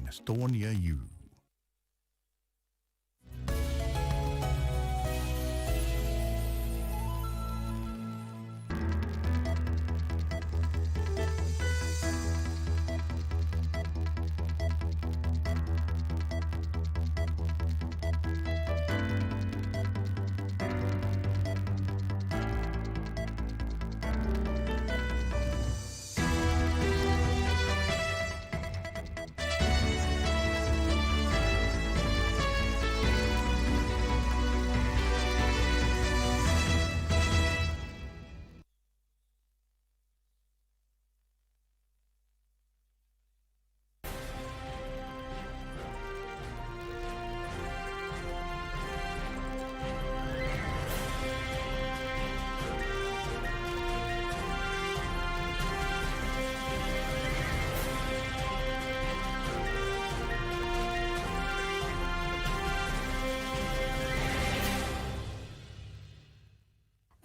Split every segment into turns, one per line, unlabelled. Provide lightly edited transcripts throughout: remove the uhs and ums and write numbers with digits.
a store near you.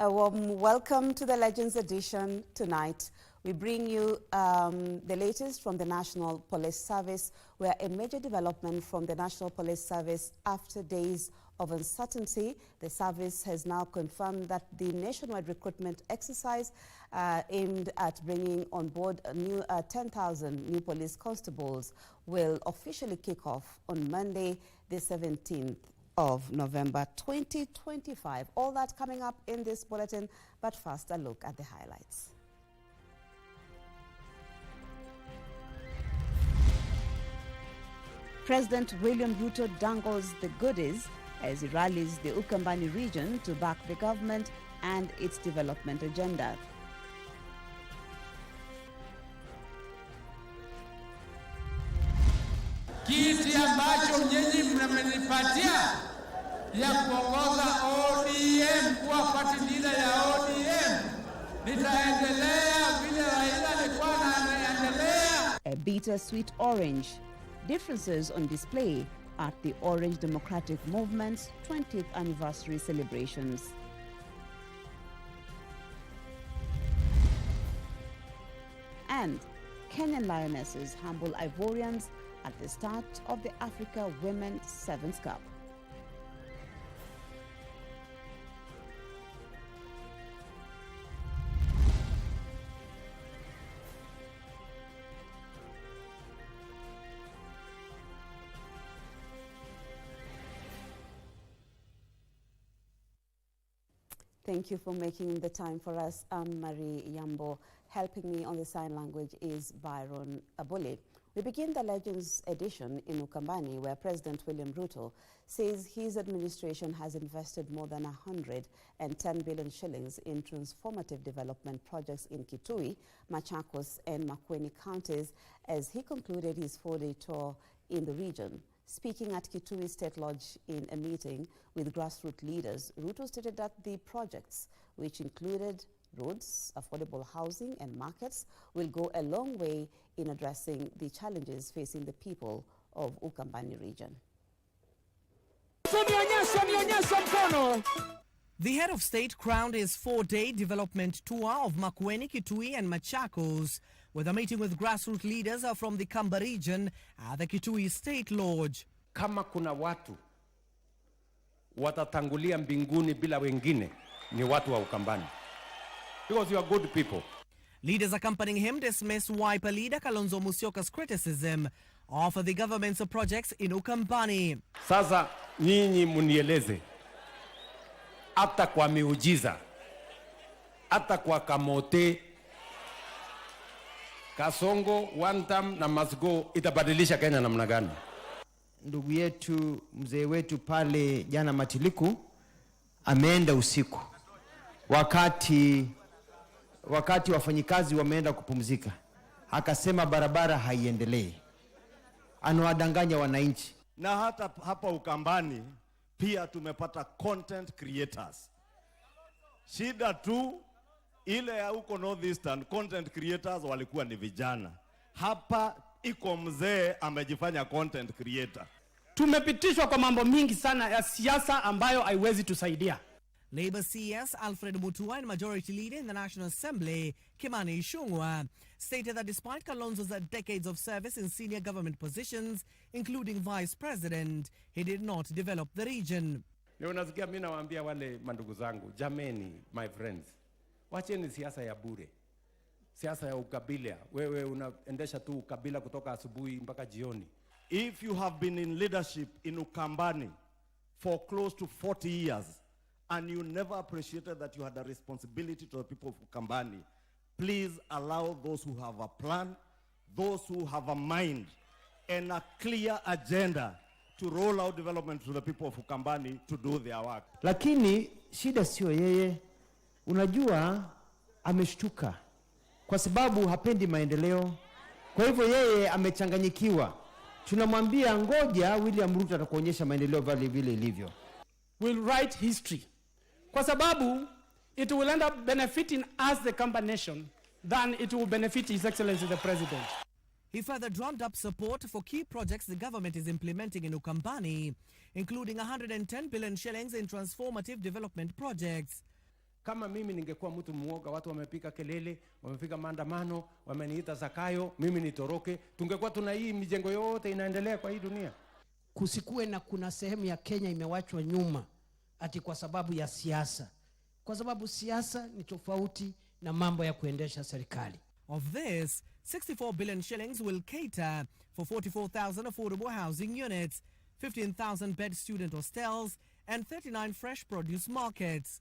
A warm welcome to the Legends edition tonight. We bring you the latest from the National Police Service, where a major development from the National Police Service after days of uncertainty. The service has now confirmed that the nationwide recruitment exercise aimed at bringing on board a new 10,000 new police constables will officially kick off on Monday, the 17th of November 2025. All that coming up in this bulletin, but first a look at the highlights. President William Ruto dangles the goodies as he rallies the Ukambani region to back the government and its development agenda.
Kiti ambacho nyinyi mnamenipatia ya kuongoza ODM kuwa party leader ya ODM, nitaendelea vile Raila alikuwa anaendelea.
A bittersweet orange. Differences on display at the Orange Democratic Movement's 20th anniversary celebrations. And Kenyan Lionesses humble Ivorians at the start of the Africa Women's Sevens Cup. Thank you for making the time for us. I'm Marie Yambo. Helping me on the sign language is Byron Abule. We begin the Legends edition in Ukambani, where President William Ruto says his administration has invested more than 110 billion shillings in transformative development projects in Kitui, Machakos and Makueni counties as he concluded his four-day tour in the region. Speaking at Kitui State Lodge in a meeting with grassroots leaders, Ruto stated that the projects, which included roads, affordable housing and markets, will go a long way in addressing the challenges facing the people of Ukambani region.
The head of state crowned his four-day development tour of Makueni, Kitui and Machakos with a meeting with grassroots leaders from the Kamba region at the Kitui State Lodge.
Kama kuna watu watatangulia mbinguni bila wengine ni watu wa Ukambani. Because you are good people.
Leaders accompanying him dismissed Wiper leader Kalonzo Musyoka's criticism of the government's projects in Ukambani.
Sasa nyinyi munieleze, hata kwa miujiza, hata kwa kamote, Kasongo, one time na Masgo itabadilisha Kenya namna gani?
Ndugu yetu mzee wetu pale jana Matiliku ameenda usiku wakati wafanyikazi wameenda kupumzika, akasema barabara haiendelei, anawadanganya wananchi.
Na hata hapa Ukambani pia tumepata content creators. Shida tu ile ya huko Northeastern content creators walikuwa ni vijana. Hapa iko mzee amejifanya content creator.
Tumepitishwa kwa mambo mingi sana ya siasa ambayo haiwezi tusaidia.
Labour CS Alfred Mutua and Majority Leader in the National Assembly, Kimani Ichung'wah, stated that despite Kalonzo's decades of service in senior government positions, including Vice President, he did not develop the region.
Leo nasikia mimi nawaambia wale mandugu zangu, jameni, my friends, wacheni siasa ya bure. Siasa ya ukabila. Wewe unaendesha tu ukabila kutoka asubuhi mpaka jioni.
If you have been in leadership in Ukambani for close to 40 years and you never appreciated that you had a responsibility to the people of Ukambani, please allow those who have a plan, those who have a mind and a clear agenda to roll out development to the people of Ukambani to do their work.
Lakini shida sio yeye. Unajua ameshtuka kwa sababu hapendi maendeleo. Kwa hivyo yeye amechanganyikiwa. Tunamwambia ngoja William Ruto atakuonyesha maendeleo vile ilivyo.
Will write history. Kwa sababu it will end up benefiting us the Kamba nation than it will benefit His Excellency the President.
He further drummed up support for key projects the government is implementing in Ukambani, including 110 billion shillings in transformative development projects.
Kama mimi ningekuwa mtu muoga, watu wamepika kelele, wamepika maandamano, wameniita Zakayo, mimi nitoroke, tungekuwa tuna hii mijengo yote inaendelea kwa hii dunia.
Kusikue na kuna sehemu ya Kenya imewachwa nyuma ati kwa sababu ya siasa. Kwa sababu siasa ni tofauti na mambo ya kuendesha serikali.
Of this, 64 billion shillings will cater for 44,000 affordable housing units, 15,000 bed student hostels, and 39 fresh produce markets.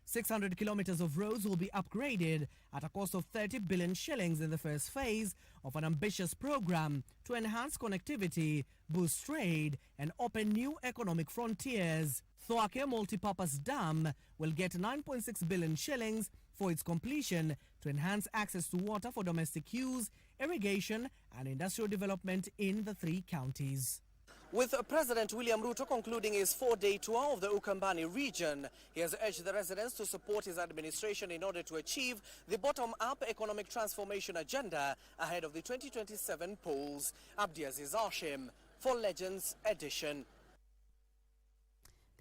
600 kilometers of roads will be upgraded at a cost of 30 billion shillings in the first phase of an ambitious program to enhance connectivity, boost trade, and open new economic frontiers. Thwake Multipurpose Dam will get 9.6 billion shillings for its completion to enhance access to water for domestic use, irrigation, and industrial development in the 3 counties. With President William Ruto concluding his 4-day tour of the Ukambani region, he has urged the residents to support his administration in order to achieve the bottom-up economic transformation agenda ahead of the 2027 polls. Abdiaziz Hashim for Legends Edition.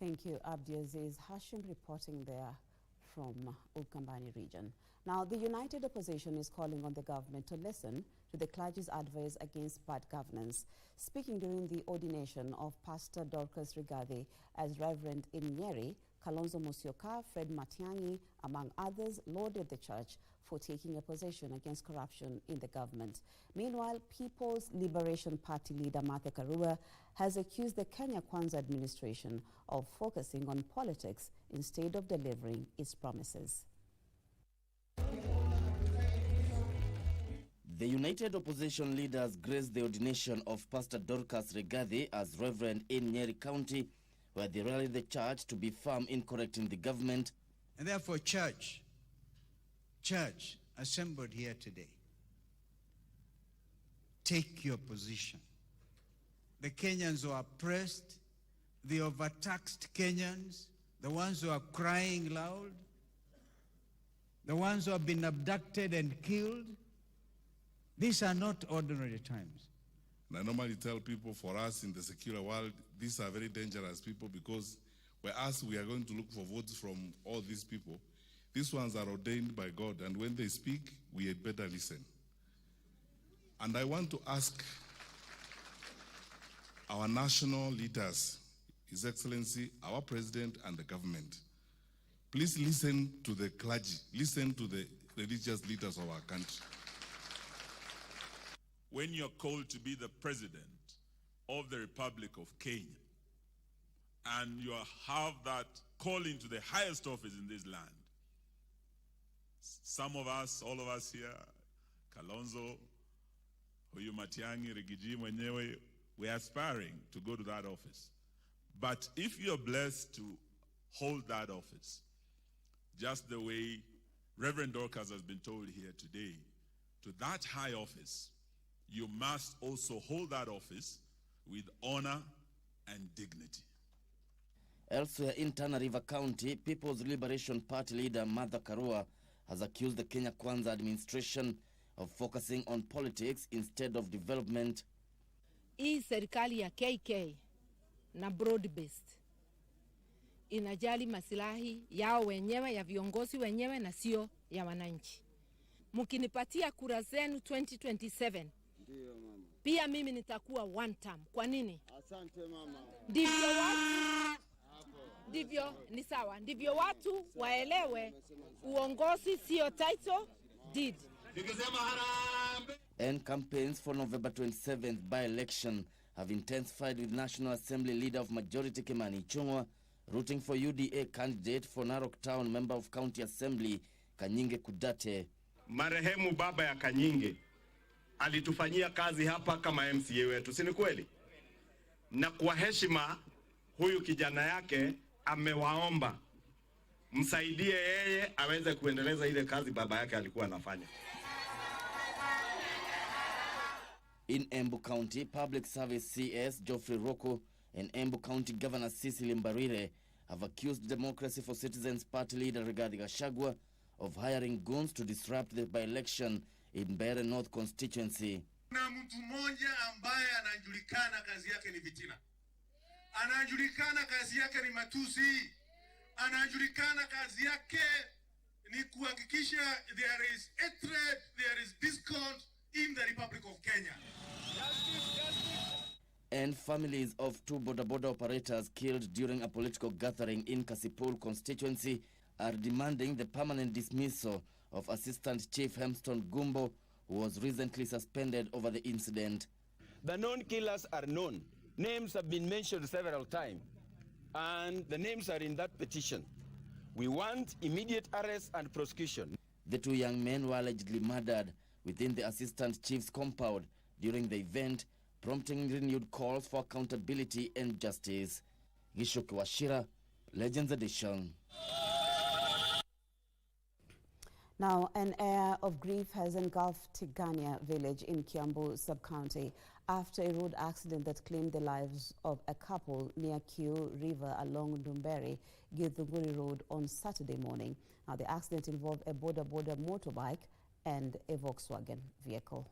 Thank you, Abdiaziz Hashim, reporting there from Ukambani region. Now, the united opposition is calling on the government to listen to the clergy's advice against bad governance. Speaking during the ordination of Pastor Dorcas Rigathi as Reverend in Nyeri, Kalonzo Musyoka, Fred Matiang'i, among others, lauded the church for taking a position against corruption in the government. Meanwhile, People's Liberation Party leader Martha Karua has accused the Kenya Kwanza administration of focusing on politics instead of delivering its promises.
The united opposition leaders graced the ordination of Pastor Dorcas Rigathi as Reverend in Nyeri County, where they rallied the church to be firm in correcting the government.
And therefore, church assembled here today, take your position. The Kenyans who are oppressed, the overtaxed Kenyans, the ones who are crying loud, the ones who have been abducted and killed, these are not ordinary times.
And I normally tell people, for us in the secular world, these are very dangerous people because we are going to look for votes from all these people. These ones are ordained by God, and when they speak, we had better listen. And I want to ask our national leaders, His Excellency, our President, and the government, please listen to the clergy, listen to the religious leaders of our country.
When you're called to be the president of the Republic of Kenya, and you have that calling to the highest office in this land, some of us, all of us here, Kalonzo, Huyu Matiang'i, Rigiji mwenyewe, we're aspiring to go to that office. But if you're blessed to hold that office, just the way Reverend Dorcas has been told here today, to that high office, you must also hold that office with honor and dignity.
Elsewhere in Tana River County, People's Liberation Party leader Martha Karua has accused the Kenya Kwanza administration of focusing on politics instead of development.
Hii serikali ya KK na broad based inajali masilahi yao wenyewe, ya viongozi wenyewe na sio ya wananchi. Mkinipatia kura zenu 2027, pia mimi nitakuwa one term. Kwa nini?
Asante mama.
Ni sawa. Ndivyo watu waelewe uongozi sio title deed.
And campaigns for November 27th by-election have intensified, with National Assembly Leader of Majority Kimani Ichung'wah rooting for UDA candidate for Narok Town Member of County Assembly Kanyinge Kudate.
Marehemu baba ya Kanyinge alitufanyia kazi hapa kama MCA wetu, si ni kweli? Na kwa heshima huyu kijana yake amewaomba msaidie yeye aweze kuendeleza ile kazi baba yake alikuwa anafanya.
In Embu County, Public Service CS Geoffrey Roko and Embu County Governor Cecily Mbarire have accused Democracy for Citizens Party leader Rigathi Gachagua of hiring goons to disrupt the by-election in Mbeere North constituency.
Na mtu mmoja ambaye anajulikana kazi yake ni vitina. Anajulikana kazi yake ni matusi. Anajulikana kazi yake ni kuhakikisha there is hatred, there is discord in the Republic of Kenya.
And families of two boda operators killed during a political gathering in Kasipul constituency are demanding the permanent dismissal of Assistant Chief Hemston Gumbo, who was recently suspended over the incident.
The known killers are known. Names have been mentioned several times, and the names are in that petition. We want immediate arrest and prosecution.
The two young men were allegedly murdered within the Assistant Chief's compound during the event, prompting renewed calls for accountability and justice. Gishoki Washira, Legends Edition.
Now, an air of grief has engulfed Tigania village in Kiambu sub-county after a road accident that claimed the lives of a couple near Kiu River along Dumberi, Githunguri Road on Saturday morning. Now, the accident involved a boda motorbike and a Volkswagen vehicle.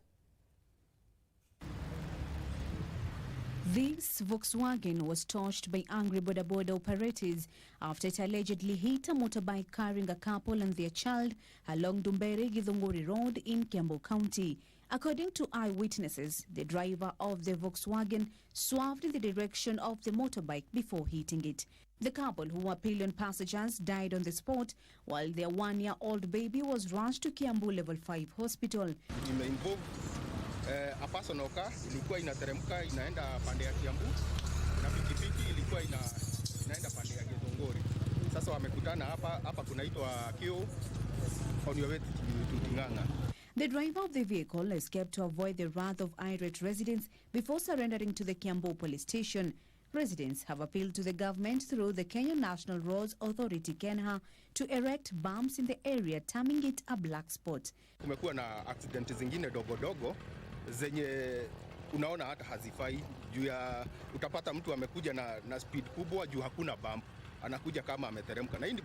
This Volkswagen was torched by angry boda operators after it allegedly hit a motorbike carrying a couple and their child along Dumberi Githunguri Road in Kiambu County. According to eyewitnesses, the driver of the Volkswagen swerved in the direction of the motorbike before hitting it. The couple, who were pillion passengers, died on the spot, while their one-year-old baby was rushed to Kiambu Level 5 Hospital.
A personal car ilikuwa inateremka inaenda pande ya Kiambu na pikipiki ilikuwa inaenda pande ya Githunguri. Sasa wamekutana hapa kunaitwa Kio on your way to Tinganga.
The driver of the vehicle escaped to avoid the wrath of irate residents before surrendering to the Kiambu police station. Residents have appealed to the government through the Kenya National Roads Authority (KENHA) to erect bumps in the area, terming it a black spot.
Kumekuwa na accident zingine dogo zenye unaona hata hazifai juu ya utapata mtu amekuja na speed kubwa juu hakuna bump, anakuja kama ameteremka. Na hii ni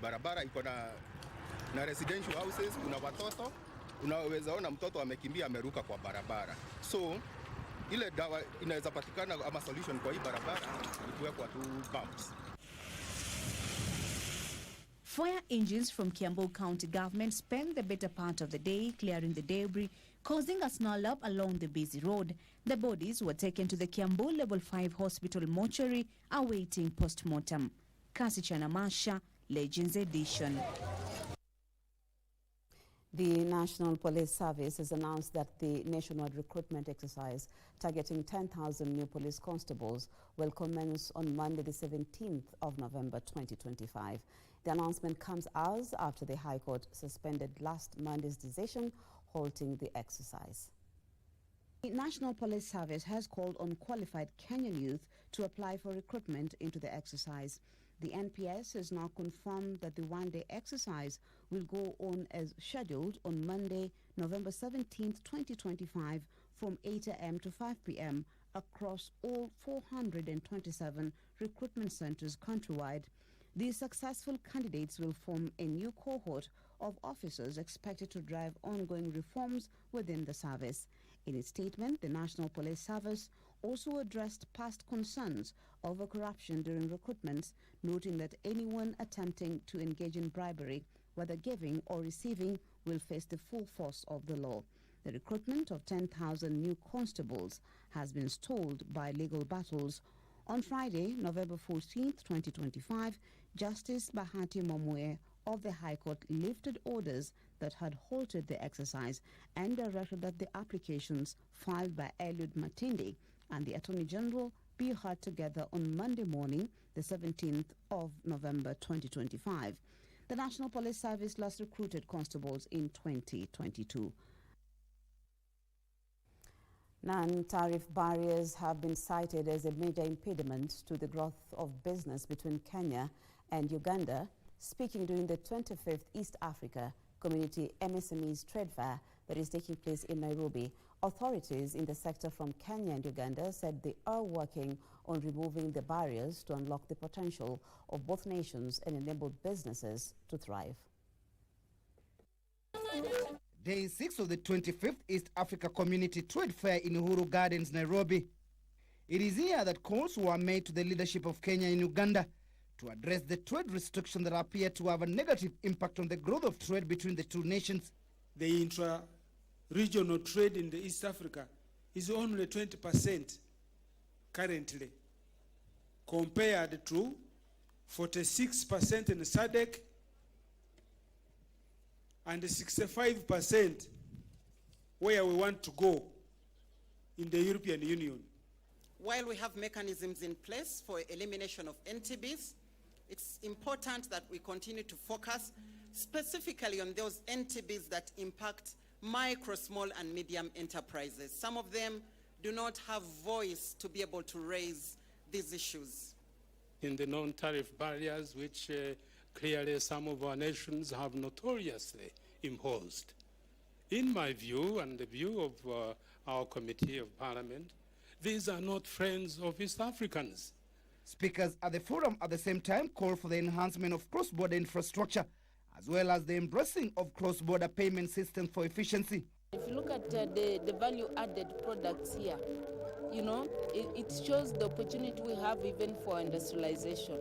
barabara iko na residential houses, kuna watoto, unaweza ona mtoto amekimbia ameruka kwa barabara. So ile dawa inaweza patikana ama solution kwa hii barabara ni kuwekwa tu bumps.
Fire engines from Kiambu County government spent the better part of the day clearing the debris, causing a snarl-up along the busy road. The bodies were taken to the Kiambu Level 5 Hospital mortuary, awaiting post-mortem. Kasichana Masha, Legends Edition.
The National Police Service has announced that the nationwide recruitment exercise targeting 10,000 new police constables will commence on Monday, the 17th of November 2025. The announcement comes hours after the High Court suspended last Monday's decision halting the exercise. The National Police Service has called on qualified Kenyan youth to apply for recruitment into the exercise. The NPS has now confirmed that the one-day exercise will go on as scheduled on Monday, November 17th, 2025 from 8 a.m. to 5 p.m. across all 427 recruitment centers countrywide. The successful candidates will form a new cohort of officers expected to drive ongoing reforms within the service. In its statement, the National Police Service also addressed past concerns over corruption during recruitments, noting that anyone attempting to engage in bribery, whether giving or receiving, will face the full force of the law. The recruitment of 10,000 new constables has been stalled by legal battles. On Friday, November 14th, 2025, Justice Bahati Momue of the High Court lifted orders that had halted the exercise and directed that the applications filed by Eliud Matindi and the Attorney General be heard together on Monday morning, the 17th of November 2025. The National Police Service last recruited constables in 2022. Non-tariff barriers have been cited as a major impediment to the growth of business between Kenya and Uganda. Speaking during the 25th East Africa Community MSMEs Trade Fair that is taking place in Nairobi, authorities in the sector from Kenya and Uganda said they are working on removing the barriers to unlock the potential of both nations and enable businesses to thrive.
Day 6 of the 25th East Africa Community Trade Fair in Uhuru Gardens, Nairobi. It is here that calls were made to the leadership of Kenya and Uganda to address the trade restrictions that appear to have a negative impact on the growth of trade between the two nations.
The intra-regional trade in the East Africa is only 20% currently, compared to 46% in SADC and 65% where we want to go in the European Union.
While we have mechanisms in place for elimination of NTBs, it's important that we continue to focus specifically on those NTBs that impact micro, small, and medium enterprises. Some of them do not have voice to be able to raise these issues.
In the non-tariff barriers, which clearly some of our nations have notoriously imposed. In my view, and the view of our Committee of Parliament, these are not friends of East Africans.
Speakers at the forum at the same time called for the enhancement of cross-border infrastructure, as well as the embracing of cross-border payment systems for efficiency.
If you look at the value-added products here, you know, it shows the opportunity we have even for industrialization.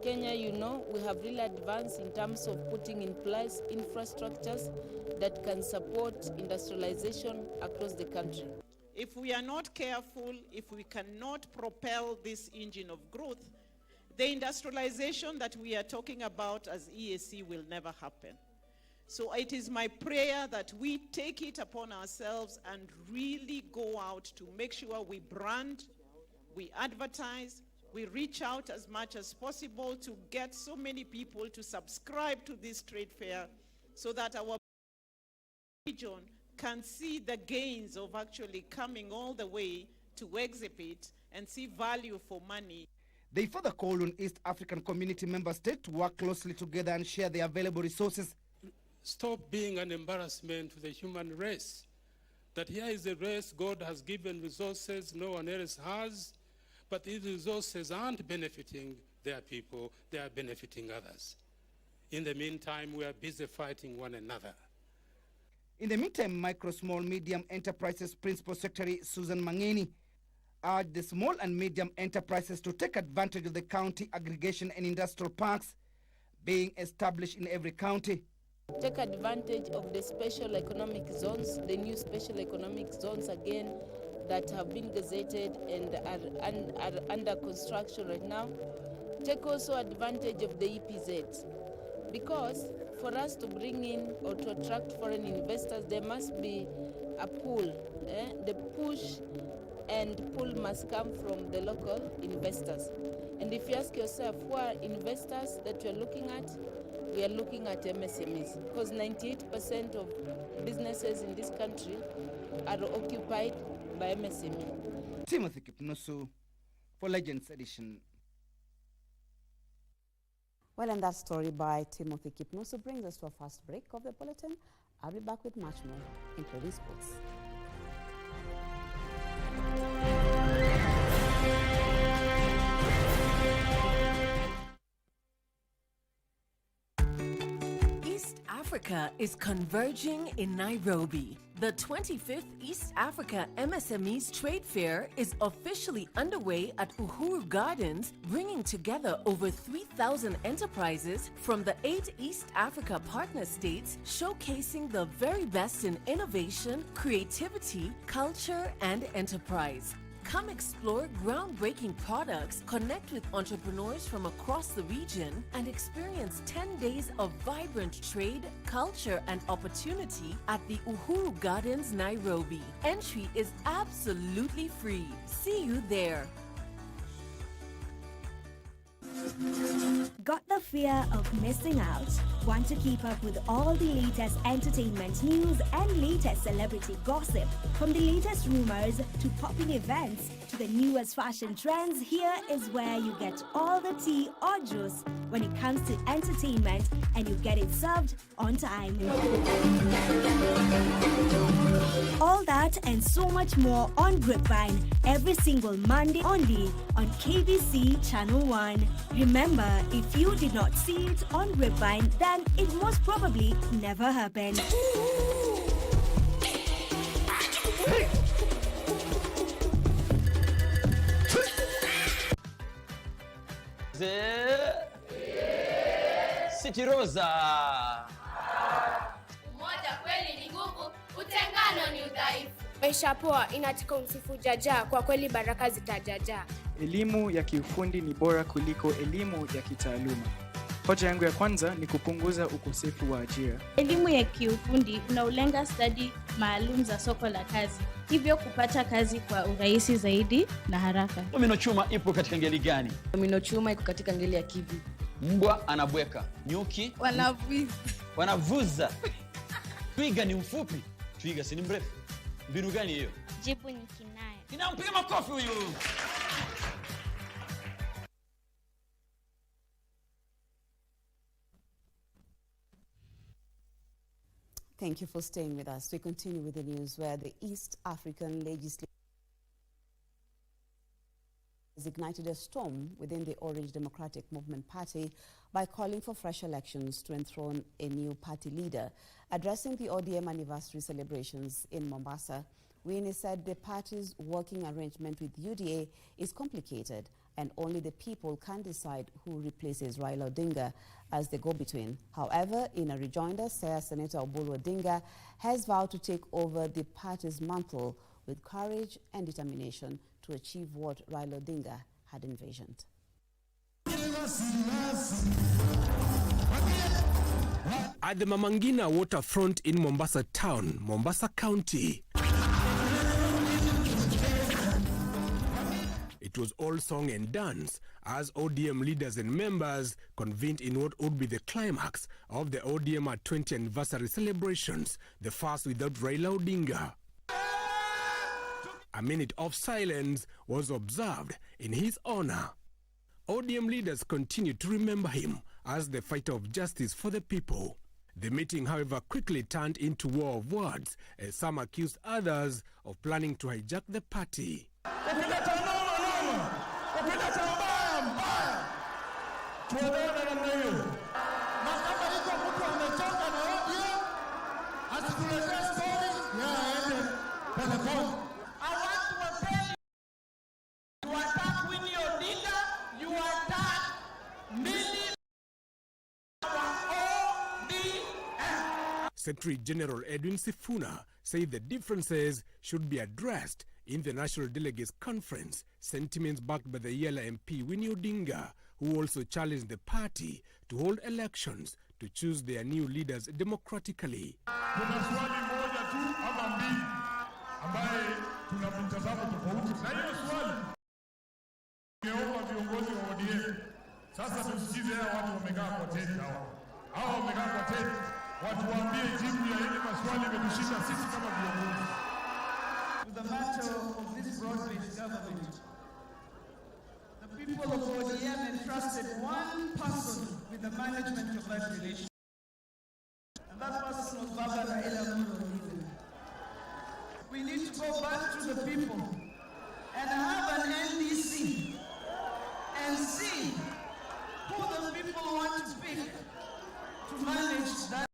Kenya, you know, we have really advanced in terms of putting in place infrastructures that can support industrialization across the country.
If we are not careful, if we cannot propel this engine of growth, the industrialization that we are talking about as EAC will never happen. So it is my prayer that we take it upon ourselves and really go out to make sure we brand, we advertise, we reach out as much as possible to get so many people to subscribe to this trade fair so that our region can see the gains of actually coming all the way to exhibit and see value for money.
They further called on East African Community member states to work closely together and share the available resources.
Stop being an embarrassment to the human race. That here is a race God has given resources no one else has, but these resources aren't benefiting their people, they are benefiting others. In the meantime, we are busy fighting one another.
In the meantime, Micro, Small, Medium Enterprises Principal Secretary Susan Mangeni urged the small and medium enterprises to take advantage of the county aggregation and industrial parks being established in every county.
Take advantage of the special economic zones, the new special economic zones again that have been gazetted and are under construction right now. Take also advantage of the EPZs, because for us to bring in or to attract foreign investors, there must be a pull. The push and pull must come from the local investors. And if you ask yourself, who are investors that we are looking at MSMEs, because 98% of businesses in this country are occupied by MSME.
Timothy Kipnusu for Legends Edition.
Well, and that story by Timothy Kipnusu brings us to a first break of the bulletin. I'll be back with much more, including sports.
East Africa is converging in Nairobi.
The 25th East Africa MSMEs Trade Fair is officially underway at Uhuru Gardens, bringing together over 3,000 enterprises from the 8 East Africa partner states, showcasing the very best in innovation, creativity, culture, and enterprise. Come explore groundbreaking products, connect with entrepreneurs from across the region, and experience 10 days of vibrant trade, culture, and opportunity at the Uhuru Gardens, Nairobi. Entry is absolutely free. See you there.
Got the fear of missing out? Want to keep up with all the latest entertainment news and latest celebrity gossip? From the latest rumors to popping events to the newest fashion trends, here is where you get all the tea or juice when it comes to entertainment, and you get it served on time. All that and so much more on Grapevine every single Monday only on KBC Channel 1. Remember, if you did not see it on Grapevine, then it most probably never happened.
City Rosa.
Umoja kweli ni nguvu, utengano ni udhaifu.
Maisha poa inataka umsifu Jaja, kwa kweli baraka zitajaja.
Elimu ya kiufundi ni bora kuliko elimu ya kitaaluma. Hoja yangu ya kwanza ni kupunguza ukosefu wa ajira.
Elimu ya kiufundi unaulenga stadi maalum za soko la kazi, hivyo kupata kazi kwa urahisi zaidi na haraka.
Domino chuma ipo katika ngeli gani?
Domino chuma iko katika ngeli ya kivi.
Mbwa anabweka, nyuki wanavuza. Twiga ni mfupi, twiga si ni mrefu. Mbinu gani hiyo?
Jibu ni kinaya.
Ninampiga makofi huyu.
Thank you for staying with us. We continue with the news where the East African Legislature has ignited a storm within the Orange Democratic Movement Party by calling for fresh elections to enthrone a new party leader. Addressing the ODM anniversary celebrations in Mombasa, Winnie said the party's working arrangement with UDA is complicated and only the people can decide who replaces Raila Odinga as the go-between. However, in a rejoinder, Senator Oburu Odinga has vowed to take over the party's mantle with courage and determination to achieve what Raila Odinga had envisioned.
At the Mamangina waterfront in Mombasa town, Mombasa County, it was all song and dance as ODM leaders and members convened in what would be the climax of the ODM 20th anniversary celebrations, the first without Raila Odinga. A minute of silence was observed in his honor. ODM leaders continued to remember him as the fighter of justice for the people. The meeting, however, quickly turned into war of words as some accused others of planning to hijack the party. Secretary General Edwin Sifuna said the differences should be addressed in the National Delegates Conference, sentiments backed by the Yala MP Winnie Odinga, who also challenged the party to hold elections to choose their new leaders democratically.
Kuna swali moja tu ama mbili ambaye tuna mtazamo tofauti. Na hiyo swali ningeomba viongozi wa ODM sasa tusikize hao watu wamekaa kwa tenti hao. Hao wamekaa kwa tenti. Watu waambie jibu ya ile maswali imetushinda sisi kama viongozi.
The matter of this broad-based government, the people of ODM entrusted one person with the management of that relationship. And that person was Baba Raila Odinga. We need to go back to the people and have an NDC and see who the people want to pick to manage that.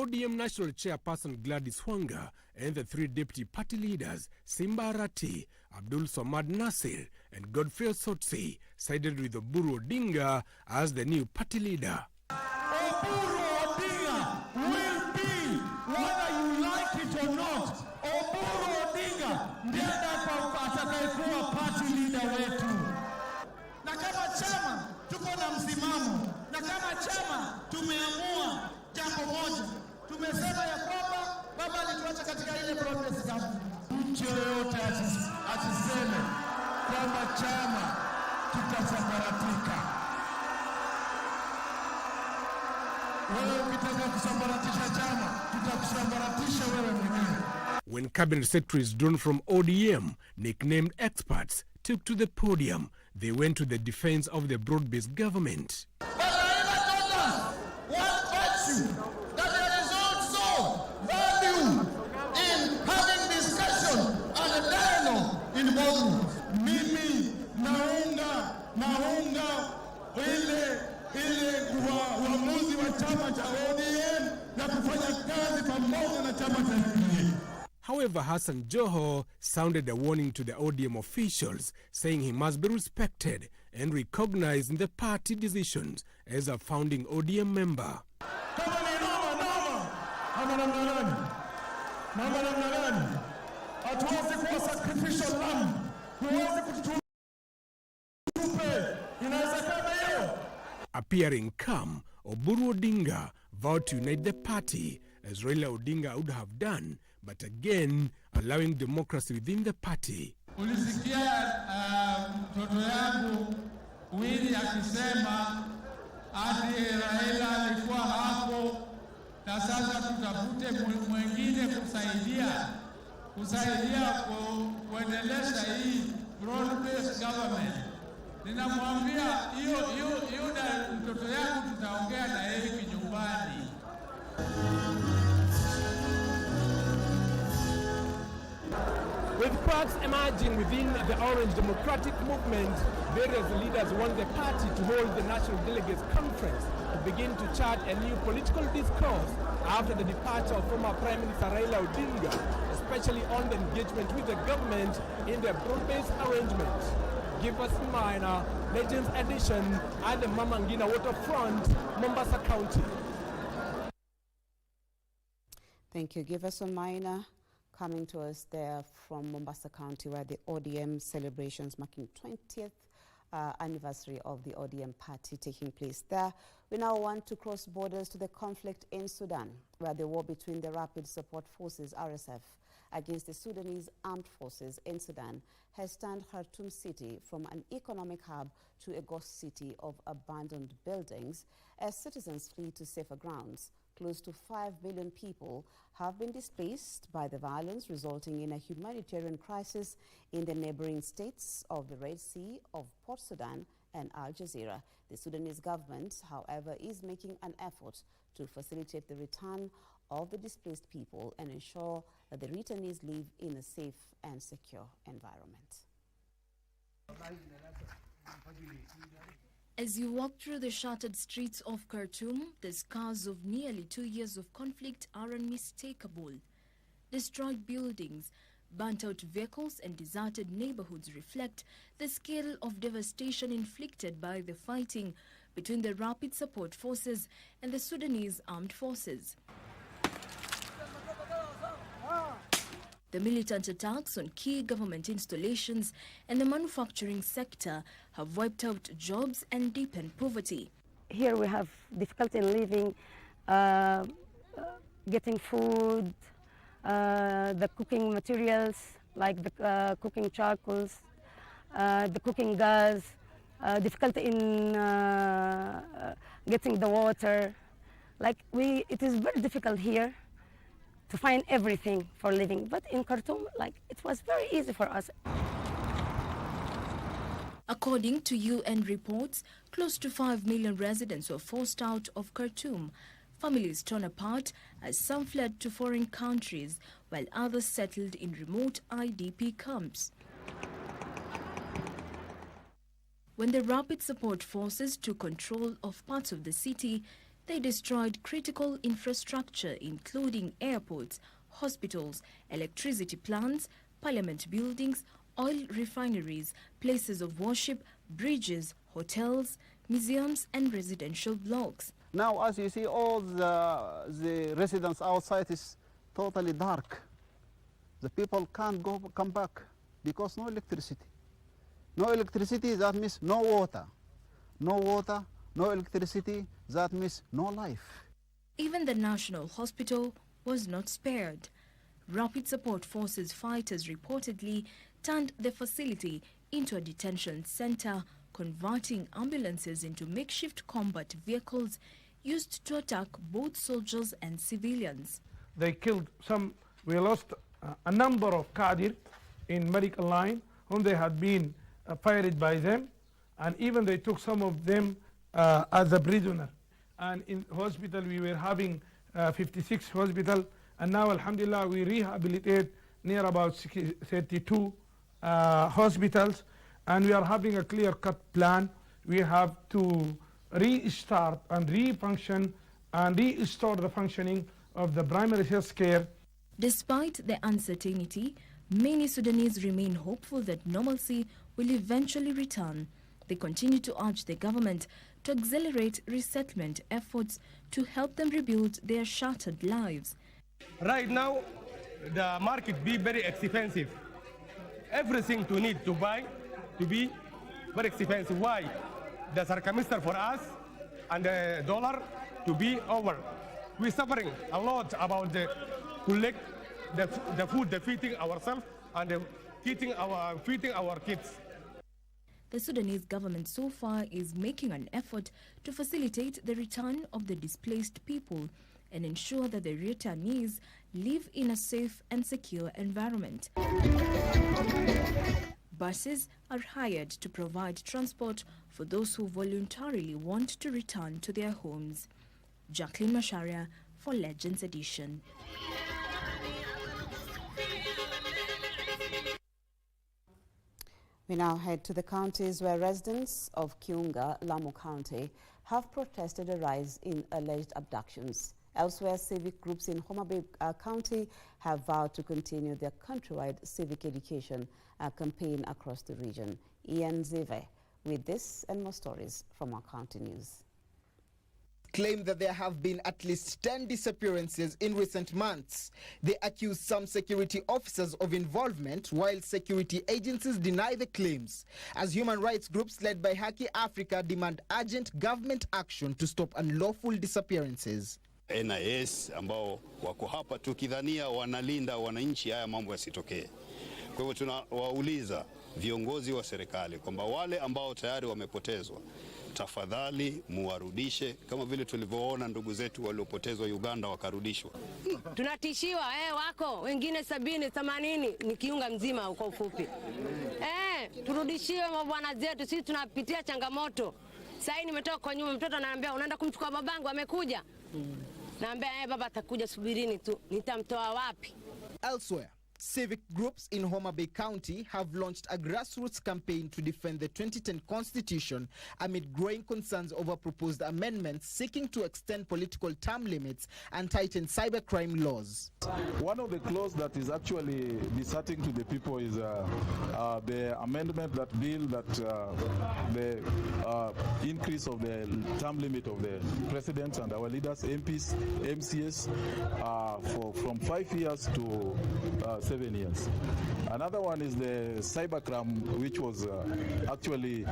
ODM National Chairperson Gladys Wanga and the three deputy party leaders, Simba Arati, Abdul Somad Nasir, and Godfrey Osotsi, sided with Oburu Odinga as the new party leader.
Oburu Odinga will be, whether you like it or not, Oburu Odinga ndiye atakayekuwa party leader wetu. Na kama chama tuko na msimamo, na kama chama tumeamua jambo moja. Tumesema ya kwamba baba alituacha katika ile progress government. Mtu yoyote asiseme kwamba chama kitasambaratika. Wewe ukitaka kusambaratisha chama, tutakusambaratisha wewe mwenyewe.
When cabinet secretaries drawn from ODM, nicknamed experts, took to the podium, they went to the defense of the broad-based government.
But Raila told us one virtue, that there is also value in having discussion and a dialogue in boardrooms. Mimi naunga ile uamuzi wa chama cha ODM na kufanya kazi pamoja na chama cha UDA.
However, Hassan Joho sounded a warning to the ODM officials, saying he must be respected and recognized in the party decisions as a founding ODM member.
Kama ni noma, ama namna gani? Hatuwezi kuwa sacrificial lamb. Huwezi kututupe. Inawezekana hiyo.
Appearing calm, Oburu Odinga vowed to unite the party, as Raila Odinga would have done, but again allowing democracy within the party.
Ulisikia mtoto yangu Willy akisema ati Raila alikuwa hapo na sasa tutafute mwingine kusaidia kuendelesha hii broad-based government. Ninamwambia hiyo na mtoto yangu tutaongea na yeye kinyumbani.
With cracks emerging within the Orange Democratic Movement, various leaders want the party to hold the National Delegates Conference to begin to chart a new political discourse after the departure of former Prime Minister Raila Odinga, especially on the engagement with the government in the broad-based arrangement. Give us minor Legends Edition at the Mamangina Waterfront, Mombasa County.
Thank you. Give us a minor coming to us there from Mombasa County, where the ODM celebrations marking 20th anniversary of the ODM party taking place there. We now want to cross borders to the conflict in Sudan, where the war between the Rapid Support Forces, RSF, against the Sudanese armed forces in Sudan has turned Khartoum city from an economic hub to a ghost city of abandoned buildings as citizens flee to safer grounds. Close to 5 million people have been displaced by the violence, resulting in a humanitarian crisis in the neighboring states of the Red Sea, of Port Sudan and Al Jazeera. The Sudanese government, however, is making an effort to facilitate the return of the displaced people and ensure that the returnees live in a safe and secure environment.
As you walk through the shattered streets of Khartoum, the scars of nearly 2 years of conflict are unmistakable. Destroyed buildings, burnt-out vehicles and deserted neighborhoods reflect the scale of devastation inflicted by the fighting between the Rapid Support Forces and the Sudanese armed forces. The militant attacks on key government installations and the manufacturing sector have wiped out jobs and deepened poverty.
Here we have difficulty in living, getting food, the cooking materials like the cooking charcoals, the cooking gas, difficulty in getting the water. It is very difficult here to find everything for living. But in Khartoum, it was very easy for us.
According to UN reports, close to 5 million residents were forced out of Khartoum. Families torn apart as some fled to foreign countries, while others settled in remote IDP camps. When the Rapid Support Forces took control of parts of the city, They destroyed critical infrastructure including airports, hospitals, electricity plants, parliament buildings, oil refineries, places of worship, bridges, hotels, museums and residential blocks.
Now, as you see, all the residents outside is totally dark. The people can't come back because no electricity. No electricity, that means no water. No water, no electricity, that means no life.
Even the National Hospital was not spared. Rapid Support Forces fighters reportedly turned the facility into a detention center, converting ambulances into makeshift combat vehicles used to attack both soldiers and civilians.
They killed some. We lost a number of cadres in medical line whom they had been fired by them, and even they took some of them as a prisoner. And in hospital we were having 56 hospital, and now alhamdulillah we rehabilitate near about 32 hospitals, and we are having a clear-cut plan. We have to restart and re-function and restore the functioning of the primary health care.
Despite the uncertainty, many Sudanese remain hopeful that normalcy will eventually return. They continue to urge the government to accelerate resettlement efforts to help them rebuild their shattered lives.
Right now, the market be very expensive. Everything to need to buy to be very expensive. Why? The circumstance for us and the dollar to be over. We're suffering a lot about the collect the food, the feeding ourselves and the feeding our kids.
The Sudanese government so far is making an effort to facilitate the return of the displaced people and ensure that the returnees live in a safe and secure environment. Buses are hired to provide transport for those who voluntarily want to return to their homes. Jacqueline Masharia for Legends Edition.
We now head to the counties where residents of Kiunga, Lamu County, have protested a rise in alleged abductions. Elsewhere, civic groups in Homa Bay County have vowed to continue their countrywide civic education campaign across the region. Ian Zive with this and more stories from our county news.
Claim that there have been at least 10 disappearances in recent months. They accuse some security officers of involvement, while security agencies deny the claims, as human rights groups led by Haki Africa demand urgent government action to stop unlawful disappearances.
NIS ambao wako hapa tukidhania wanalinda wananchi, haya mambo yasitokee. Kwa hivyo tunawauliza viongozi wa serikali kwamba wale ambao tayari wamepotezwa, tafadhali muwarudishe, kama vile tulivyoona ndugu zetu waliopotezwa Uganda wakarudishwa.
Tunatishiwa wako wengine 70 80 ni Kiunga mzima kwa ufupi. Turudishiwe mabwana zetu, sisi tunapitia changamoto. Sasa nimetoka kwa nyuma, mtoto ananiambia unaenda kumchukua babangu, amekuja. Naambia baba atakuja, subirini tu, nitamtoa wapi?
Elsewhere, civic groups in Homa Bay County have launched a grassroots campaign to defend the 2010 Constitution amid growing concerns over proposed amendments seeking to extend political term limits and tighten cybercrime laws.
One of the clauses that is actually disheartening to the people is the amendment that bill that the increase of the term limit of the president and our leaders, MPs, MCS, from 5 years to 7 years. Another one is the cybercrime, which was actually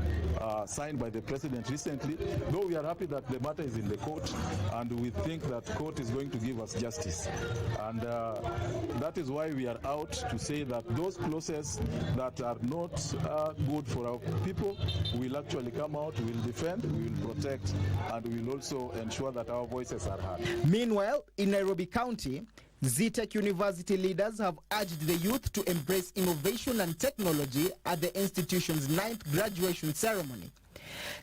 signed by the president recently. Though we are happy that the matter is in the court, and we think that court is going to give us justice. And that is why we are out to say that those clauses that are not good for our people will actually come out, will defend, will protect, and will also ensure that our voices are heard.
Meanwhile, in Nairobi County, ZTech University leaders have urged the youth to embrace innovation and technology at the institution's 9th graduation ceremony.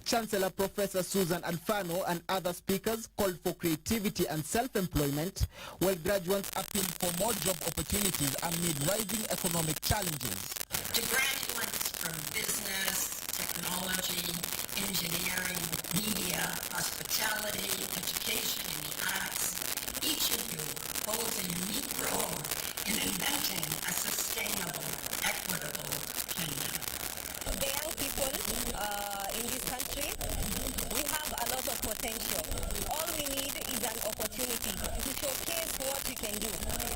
Chancellor Professor Susan Alfano and other speakers called for creativity and self-employment, while graduates appealed for more job opportunities amid rising economic challenges.
To graduates from business,
technology, engineering, media, hospitality, education, and the arts. Each of you holds a unique role in inventing a sustainable, equitable Kenya.
The young people in this country, we have a lot of potential. All we need is an opportunity to showcase what we can do,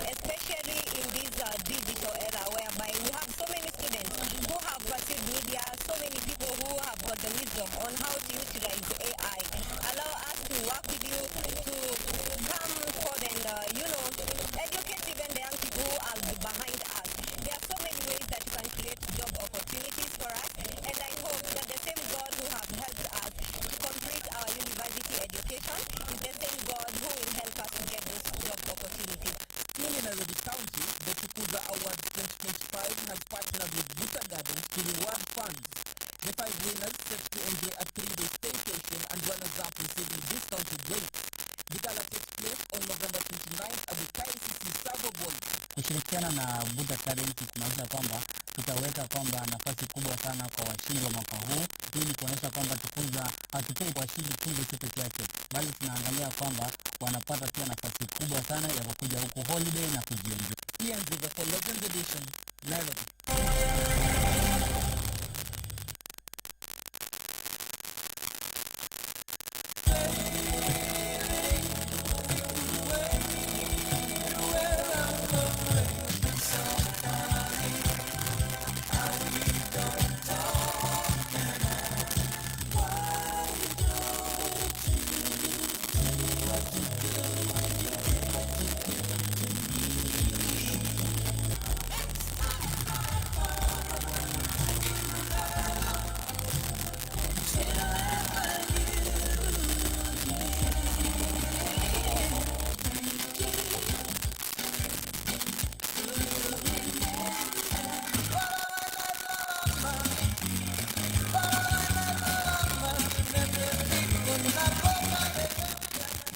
especially in this digital era whereby we have so many students who have pursued media, so many people who have got the wisdom on how to utilize AI. Allow us to work with you to come forward and, educate even the young people who are behind us. There are so many ways that you can create job opportunities for us, and I hope that the same God who has helped us to complete our university education is the same God who will help us to get those job opportunities.
Still in Nairobi County, the Tukuza Award 2025 has partnered with Buta Gardens to reward funds. The 5 winners set to enjoy a 3-day staycation and runners-up receiving discounted rates. The gala takes place on November 29th at the KBC Online.
Kushirikiana na Buta Gardens kumaanisha kwamba tutaweka kwamba nafasi kubwa sana kwa washindi wa mwaka huu, ili kuonyesha kwamba Tukuza hatutoi kwa washindi tuzo tu peke yake, bali tunaangalia kwamba wanapata pia nafasi kubwa sana ya kukuja huku holiday na kujienjoy.
Ian River for Legends Edition, Nairobi.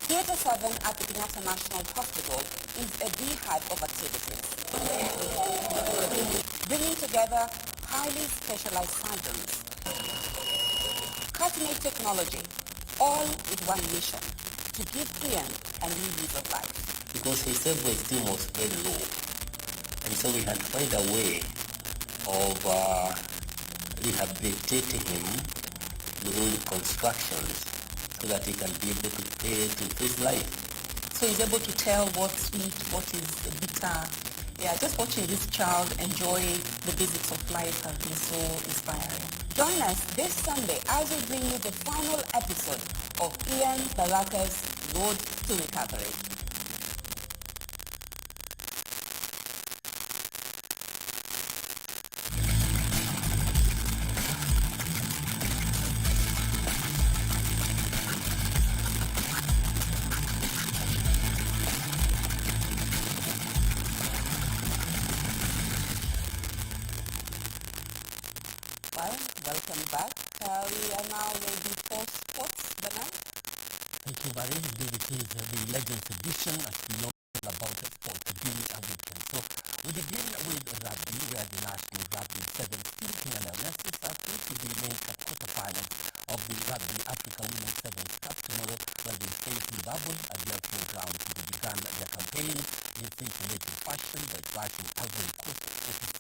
Theatre 7 at the Kenyatta National Hospital is a beehive of activities, bringing together highly specialized surgeons, cutting-edge technology, all with one mission, to give Ian a new lease of life.
Because his self-esteem was very low, and so we had to find a way of rehabilitating him through constructions, so that he can be able to pay to face life.
So he's able to tell what's sweet, what is bitter. Yeah, just watching this child enjoy the basics of life has been so inspiring. Join us this Sunday as we bring you the final episode of Ian Baraka's Road to Recovery. Welcome back. We are now ready for sports, Bernard.
Thank you, Barry. This is the Legends Edition, as we know about sport to be a weekend. So we begin with rugby, where the National Rugby 7 Team Kenya Lionesses are through to the main quarterfinals of the Rugby Africa Women's Sevens Cup tomorrow, where they face Zimbabwe at their home ground. They began their campaign in scintillating fashion by thrashing Ivory Coast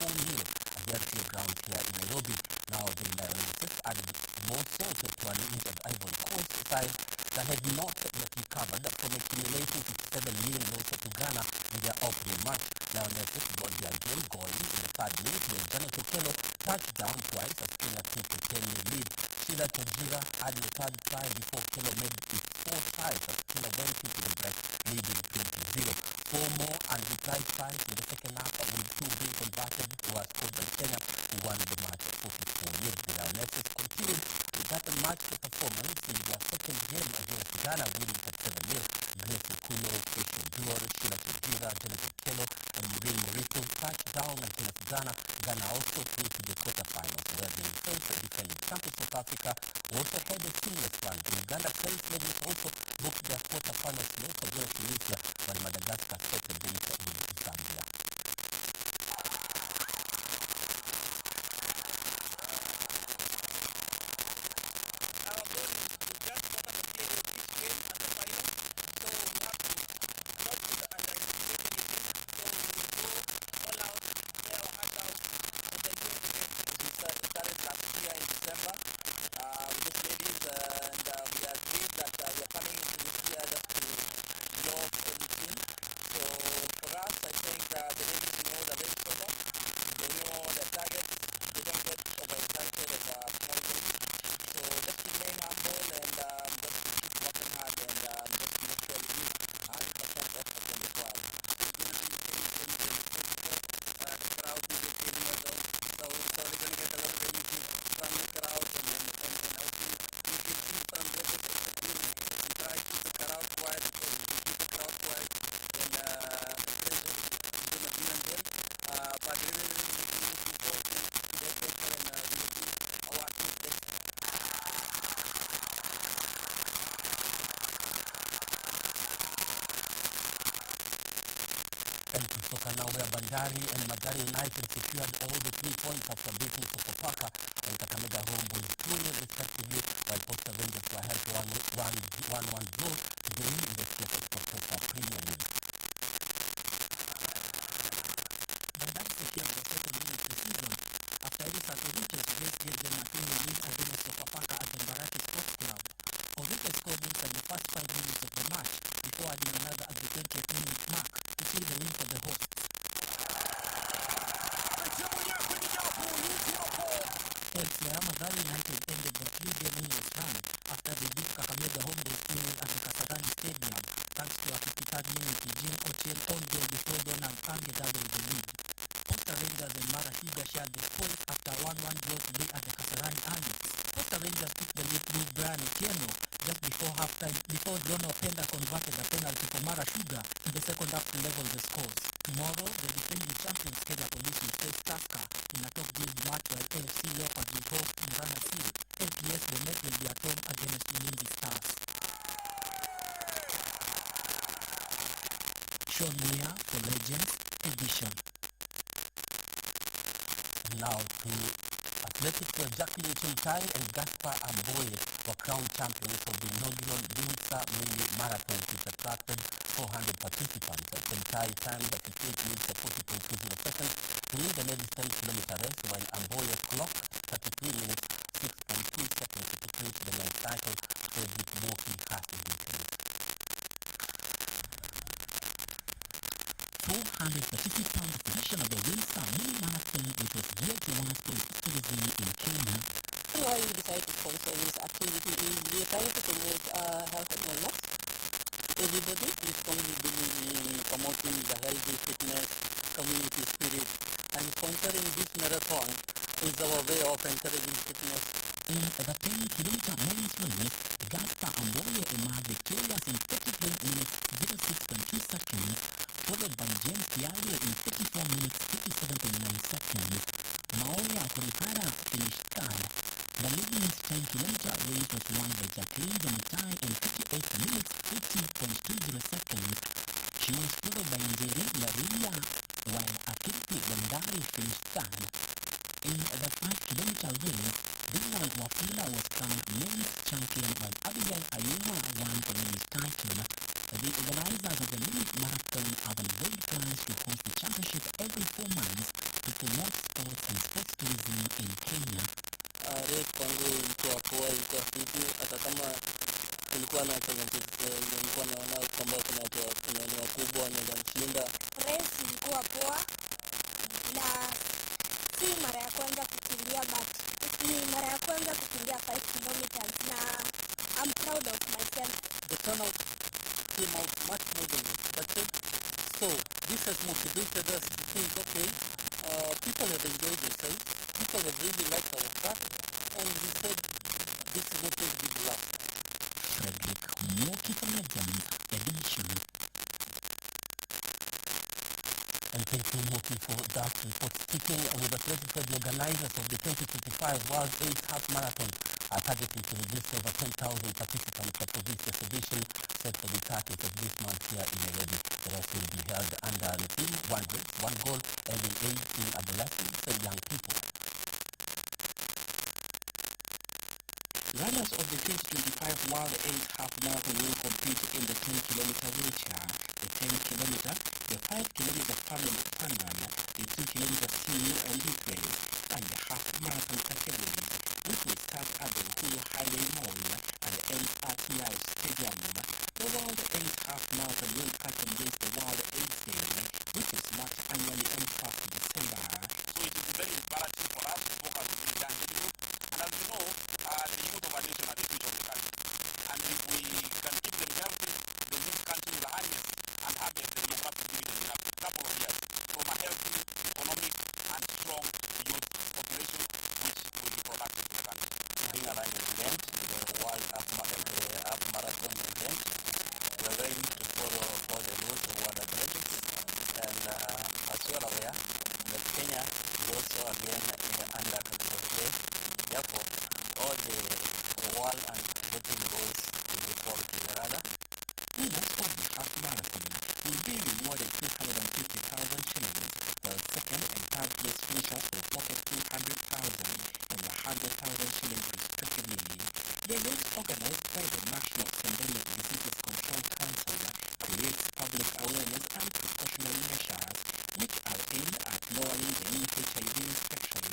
44-0 at their field ground here in Nairobi. Now the Lionesses added more sales to an injured Ivory Coast side that had not yet recovered from accumulating 57 million loss to Ghana in their opening match. Lionesses got their game going in the third minute when Janet Okello touched down twice as Kenya took a 10-0 lead. Sheila Tajira had the third try before Okello made his fourth try as Kenya went into the break, leading 20-0. 4 more and replied tries in the second half, with 2 being converted was scored by Kenya, who won the match 44-0. The Lionesses continued with that match performance in their second game against Ghana, winning 37-0. Grace Okulo, Christian Duor, Sheila Tajira, Janet Okello, and Maureen Morito touched down against Ghana. Ghana also through to the quarterfinals, where they faced the defending champions of Africa, also had a seamless run. The Uganda Saints ladies also booked their quarterfinal slot against Tunisia, while Madagascar set the date with Zambia. Bandari and Mathare United secured all the 3 points after beating Sofapaka and Kakamega Homeboyz 2-0 respectively, while Posta Rangers were held to 1-1 draw today in the Chief Professor Premier League. But that's the here for 7 minutes this season. After this Atoritas race gave them a 2-0 lead against Sofapaka at Mbaraki Sports Club. Orita scored inside the first 5 minutes of the match before adding another at the 20th minute mark to seal the win for the hosts. Mathare United ended the 3-game winless run after they beat Kakamega Homeboyz 2-0 at the Kasarani Stadium, thanks to a 53rd minute Eugene Ochieng own goal before Donald Ange doubled the lead. Posta Rangers and Marahiga shared the points after 1-1 draw today at the Kasarani Annex. Posta Rangers took the lead through Brian Otieno just before halftime, before John Openda converted a penalty for Marahiga in the second half to level the scores. Tomorrow, the defending champions Kenya Police will face Tusker in a top-league match, while AFC Leopards will host Murang'a Seal. APS Bomet will be at home against Ulinzi Stars. Sean Mia for Legends Edition. Now to athletics, where Jacqueline Chintai and Gaspar Amboye were crowned champions of the inaugural Dunsa Mini Marathon, which attracted 400 participants. Chintai timed at 58 minutes and 40.20 seconds to win the ladies 10-kilometer race, while Amboye clocked 33 minutes 6.2 seconds to secure the men's title. Frederick Moki has the details. 400 participants edition of the Dunsa Mini Marathon, which was geared towards tourism in Kenya.
Why you decided to sponsor this activity is we are trying to promote health and wellness. Everybody is strongly believe in promoting the healthy fitness, community spirit, and sponsoring this marathon is our way of encouraging fitness.
In the 10-kilometer men's race, Gaspar Amboye emerged victorious in 33 minutes 06.2 seconds, followed by James Kiawe in 34 minutes 57.9 seconds. Maoya Kurihara finished third. The women's 10-kilometer race was won by Jacqueline Jamitai in 58 minutes 80.20 seconds. She was followed by Njeri Laria, while Akirti Bandari finished third. In the 5-kilometer race, Dylan Wafula was crowned men's champion, while Abigail Ayuma won the women's title. The organizers of the mini marathon are very pleased to host the championship every 4 months to promote sports and sports tourism in Kenya.
Race kwangu ilikuwa poa, ilikuwa fiti, hata kama kulikuwa na challenges, nilikuwa naona kwamba kuna ni wakubwa wanaweza kushinda.
Race ilikuwa poa na si mara ya kwanza kukimbia, but ni mara ya kwanza kukimbia 5 kilometers na I'm proud of myself.
The turnout came out much more than expected, so this has motivated us to think, okay, people have enjoyed themselves, people have really liked our track, and we said this is what will be the last.
Frederick Moki for Legends Edition. And thank you, Moki, for that report. Speaking with athletics, the organizers of the 2025 World AIDS Half Marathon are targeting to register over 10,000 participants for this exhibition set for the 30th of this month here in Nairobi. The rest will be held under the theme, one race, one goal, and in aid in adolescents and young people.
Runners of the 2025 World AIDS Half Marathon will compete in the 10-kilometer wheelchair, the 10-kilometer, the 5-kilometer fun run, the 2-kilometer steam and leap race, and the half marathon categories, which will start at the Uhuru Highway Mall and end at Nyayo Stadium. The World AIDS Half Marathon will cut against the World AIDS Day, which is marked annually on 1st December.
So it is very imperative for us to focus on the young people. And as you know, the youth of our nation are the future of the country. And if we can keep them healthy, then this country will harness and harvest the demographic dividend in a couple of years from a healthy, economic, and strong youth population, which will be productive to the country.
Being a running event, the World Half Marathon event, we are going to follow all the rules of World Athletics. And as you are aware, that Kenya is also again under category A. Therefore, all the world and betting goals will be followed together. Winners of the half marathon will be rewarded 350,000 shillings, while place finishers will pocket 200,000 and 100,000 shillings respectively. The event organized by the National Pandemic Diseases Control Council creates public awareness and precautionary measures which are aimed at lowering the new HIV infection,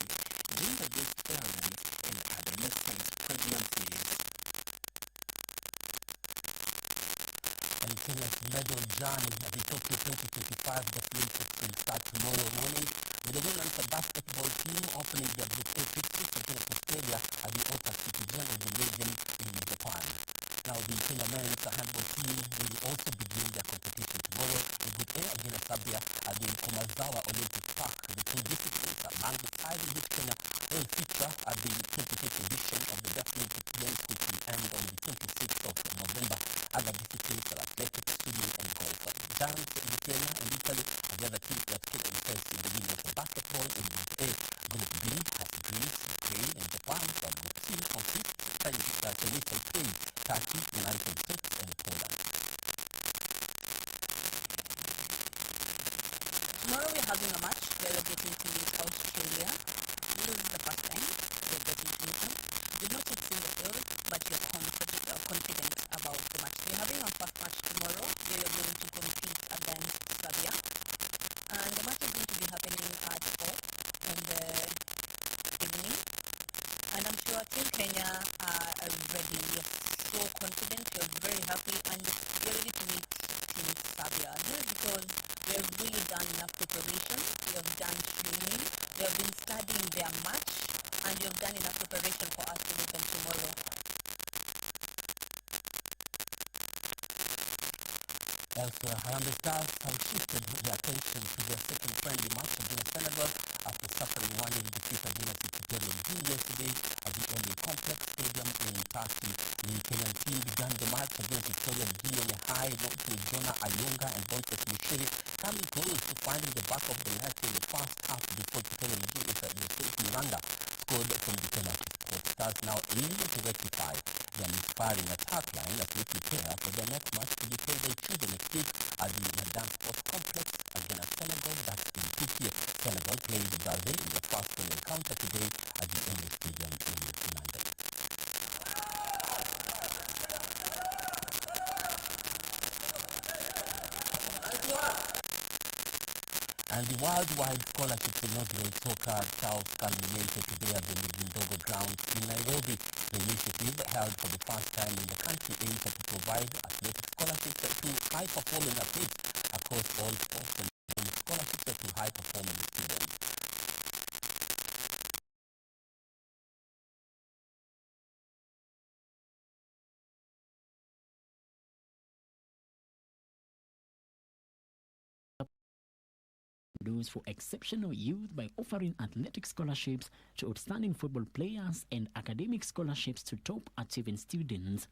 gender-based violence, and adolescent pregnancies. And Kenya's medal journey at the Tokyo 2025 Olympics will start tomorrow morning with the women's basketball team opening their Group A fixtures against Australia at the Osaka City Gymnasium in Japan. Now the Kenya men's handball team will also begin their competition tomorrow in Group A against Serbia at the Komazawa Olympic Park. The two disciplines among the five in which Kenya will feature at the 25th edition of the Deaflympic Games, which will end on the 26th of November. Other disciplines are athletics, swimming, and golf. Dance in Kenya and Italy are the other teams that take place in the women's basketball in Group A. Group B has Greece, Ukraine, and Japan, while Group C consists of Chinese Taipei, Turkey, United States, and Poland.
Tomorrow we're having a match where we're getting to meet Australia. This is the first time we're getting to meet them. We've not yet seen the field, but we're confident about the match. We're having our first match tomorrow where we're going to compete against Serbia. And the match is going to be happening at 4 in the evening. And I'm sure Team Kenya are ready. We're so confident, we're very happy, and we're ready to meet Team Serbia. This is because we have really done enough preparation. We have done training. We have been studying their match, and we have done enough preparation for us to meet them tomorrow.
Elsewhere, Harambee Stars have shifted their attention to their second friendly match against Senegal after suffering 1-0 defeat against Equatorial Guinea yesterday at the LA Complex Stadium in Turkey. The Kenyan team began the match against Equatorial Guinea on a high note with Jonah Ayunga and Boniface Mushiri coming close to finding the back of the net in the first half before Equatorial Guinea Miranda scored from the penalty spot. Stars now aiming to rectify their misfiring attack line as they prepare for their next match to be played on Tuesday next week at the Medan Sports Complex against Senegal. That's in Turkey. Senegal played Brazil in the first friendly encounter today at the English Stadium in London. And the worldwide scholarships inaugural soccer South culminated today at the Mzindogo grounds in Nairobi. The initiative, held for the first time in the country, aims to provide athletic scholarships to high-performing athletes across all sports and scholarships to high-performing students.
For exceptional youth by offering athletic scholarships to outstanding football players and academic scholarships to top achieving students.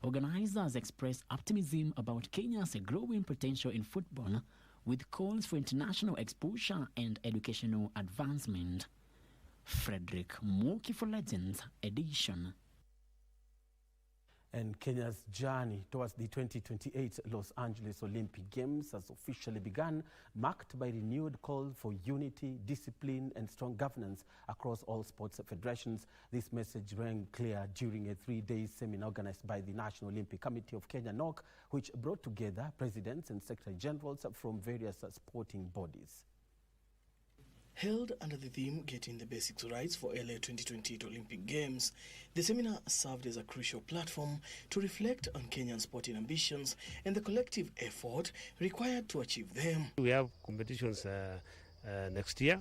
Organizers expressed optimism about Kenya's growing potential in football, with calls for international exposure and educational advancement. Frederick Moki for Legends edition.
And Kenya's journey towards the 2028 Los Angeles Olympic Games has officially begun, marked by renewed call for unity, discipline, and strong governance across all sports federations. This message rang clear during a 3-day seminar organized by the National Olympic Committee of Kenya, NOC, which brought together presidents and secretary generals from various sporting bodies.
Held under the theme Getting the Basics Right for LA 2028 Olympic Games, the seminar served as a crucial platform to reflect on Kenyan sporting ambitions and the collective effort required to achieve them.
We have competitions next year,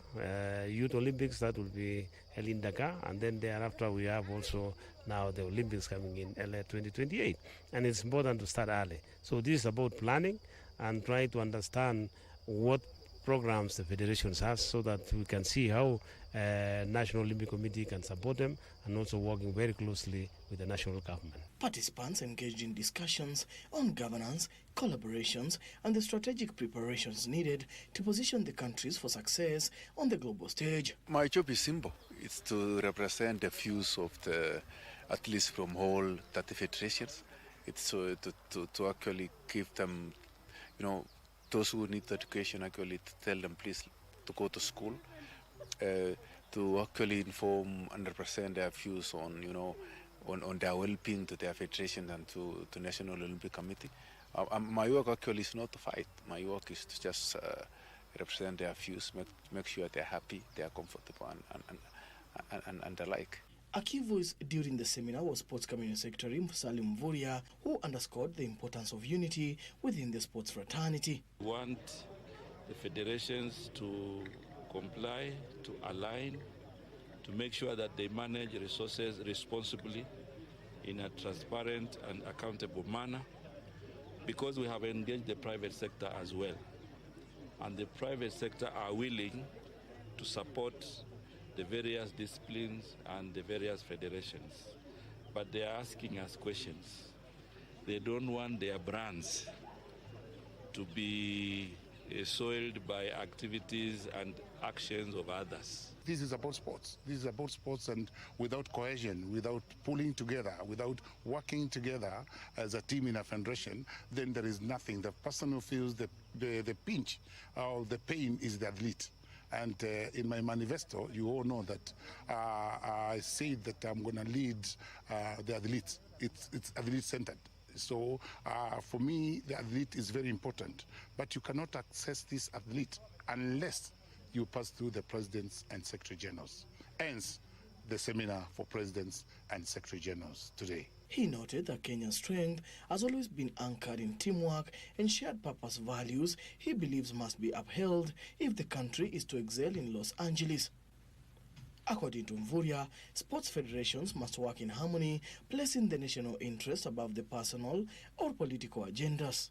Youth Olympics that will be held in Dakar, and then thereafter we have also now the Olympics coming in LA 2028. And it's important to start early. So this is about planning and trying to understand what programs the federations have so that we can see how National Olympic Committee can support them, and also working very closely with the national government.
Participants engaged in discussions on governance, collaborations, and the strategic preparations needed to position the countries for success on the global stage.
My job is simple. It's to represent the views of the athletes from all 30 federations. It's to actually give them, those who need education, actually to tell them please to go to school, to actually inform and represent their views on, on their well-being to their federation and to National Olympic Committee. My work actually is not to fight. My work is to just represent their views, make sure they're happy, they're comfortable, and the like.
A key voice during the seminar was Sports Community Secretary Salim Mvurya, who underscored the importance of unity within the sports fraternity.
We want the federations to comply, to align, to make sure that they manage resources responsibly in a transparent and accountable manner, because we have engaged the private sector as well. And the private sector are willing to support the various disciplines and the various federations. But they are asking us questions. They don't want their brands to be soiled by activities and actions of others.
This is about sports. This is about sports, and without cohesion, without pulling together, without working together as a team in a federation, then there is nothing. The person who feels the pinch or the pain is the athlete. And in my manifesto, you all know that I said that I'm going to lead the athletes. It's athlete-centered. So for me, the athlete is very important. But you cannot access this athlete unless you pass through the presidents and secretary generals. Hence, the seminar for presidents and secretary generals today.
He noted that Kenya's strength has always been anchored in teamwork and shared purpose values he believes must be upheld if the country is to excel in Los Angeles. According to Mvurya, sports federations must work in harmony, placing the national interest above the personal or political agendas.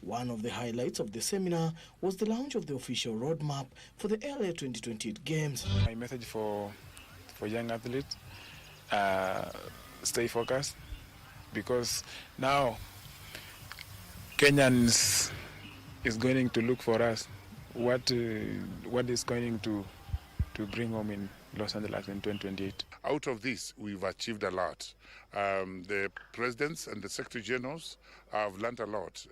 One of the highlights of the seminar was the launch of the official roadmap for the LA 2028 Games.
My message for young athletes, stay focused, because now Kenyans is going to look for us. What is going to bring home in Los Angeles in 2028?
Out of this, we've achieved a lot. The presidents and the secretary generals have learned a lot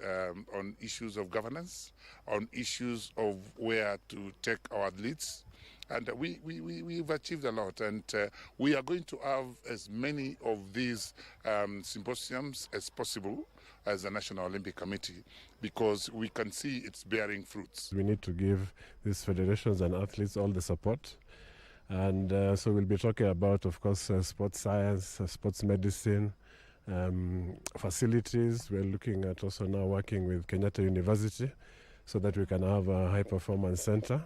on issues of governance, on issues of where to take our athletes. And we've achieved a lot, and we are going to have as many of these symposiums as possible as the National Olympic Committee, because we can see it's bearing fruits.
We need to give these federations and athletes all the support. And so we'll be talking about, of course, sports science, sports medicine, facilities. We're looking at also now working with Kenyatta University so that we can have a high-performance center,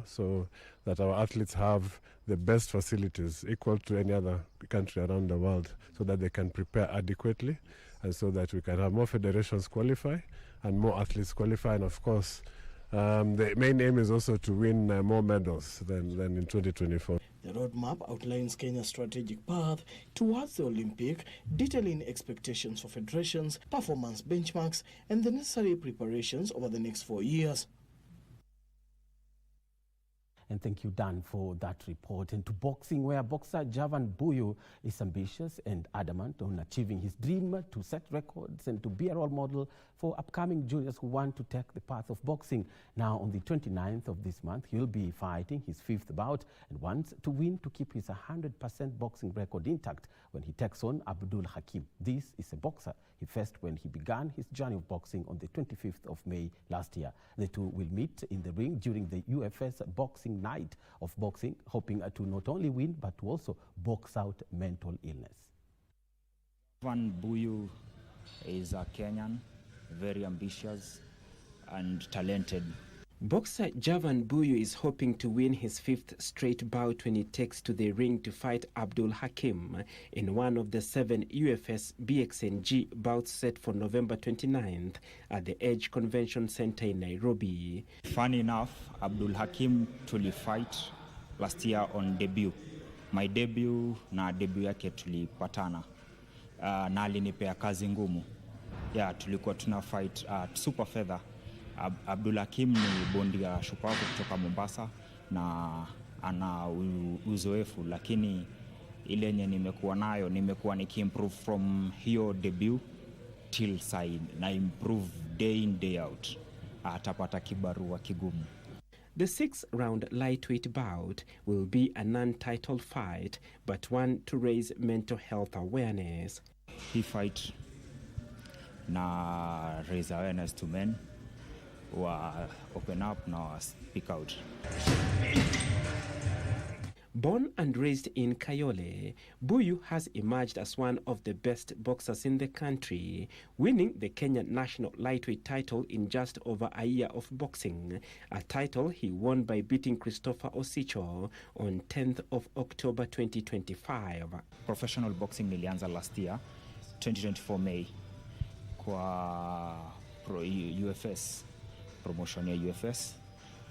so that our athletes have the best facilities equal to any other country around the world, so that they can prepare adequately, and so that we can have more federations qualify and more athletes qualify. And of course, the main aim is also to win more medals than in 2024.
The roadmap outlines Kenya's strategic path towards the Olympic, detailing expectations for federations, performance benchmarks, and the necessary preparations over the next 4 years.
And thank you, Dan, for that report. And to boxing, where boxer Javan Buyu is ambitious and adamant on achieving his dream to set records and to be a role model for upcoming juniors who want to take the path of boxing. Now, on the 29th of this month, he'll be fighting his 5th bout and wants to win to keep his 100% boxing record intact when he takes on Abdul Hakim. This is a boxer he faced when he began his journey of boxing on the 25th of May last year. The two will meet in the ring during the UFS Boxing Night of Boxing, hoping to not only win but to also box out mental illness.
Javan Buyu is a Kenyan, very ambitious and talented.
Boxer Javan Buyu is hoping to win his 5th straight bout when he takes to the ring to fight Abdul Hakim in one of the 7 UFS BXNG bouts set for November 29th at the Edge Convention Center in Nairobi.
Funny enough, Abdul Hakim tulifight last year on debut. My debut na debut yake tulipatana na alinipea kazi ngumu. Tulikuwa tuna fight super feather. Abdul Hakim ni bondia shupavu kutoka Mombasa na ana uzoefu, lakini ile yenye nimekuwa nayo, nimekuwa nikiimprove from hiyo debut till side, na improve day in day out. atapata kibarua kigumu.
The 6th-round lightweight bout will be a non-title fight, but one to raise mental health awareness.
He fight na raise awareness to men who are open up now, speak out.
Born and raised in Kayole, Buyu has emerged as one of the best boxers in the country, winning the Kenyan national lightweight title in just over a year of boxing, a title he won by beating Christopher Osicho on 10th of October 2025.
Professional boxing nilianza last year, 2024 May, kwa UFS, promotion ya UFS,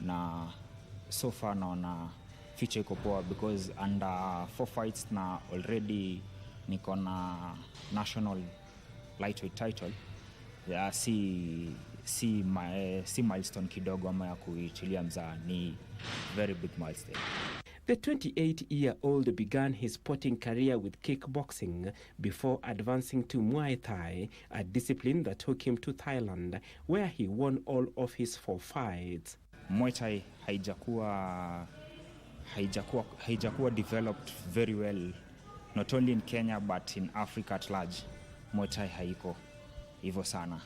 na so far naona future iko poa because under 4 fights na already niko na national lightweight title. Yeah, si milestone kidogo ama ya kuitilia mzaa, ni very big milestone.
The 28-year-old began his sporting career with kickboxing before advancing to Muay Thai, a discipline that took him to Thailand, where he won all of his 4 fights.
Muay Thai haijakuwa developed very well, not only in Kenya but in Africa at large. Muay Thai haiko hivyo sana,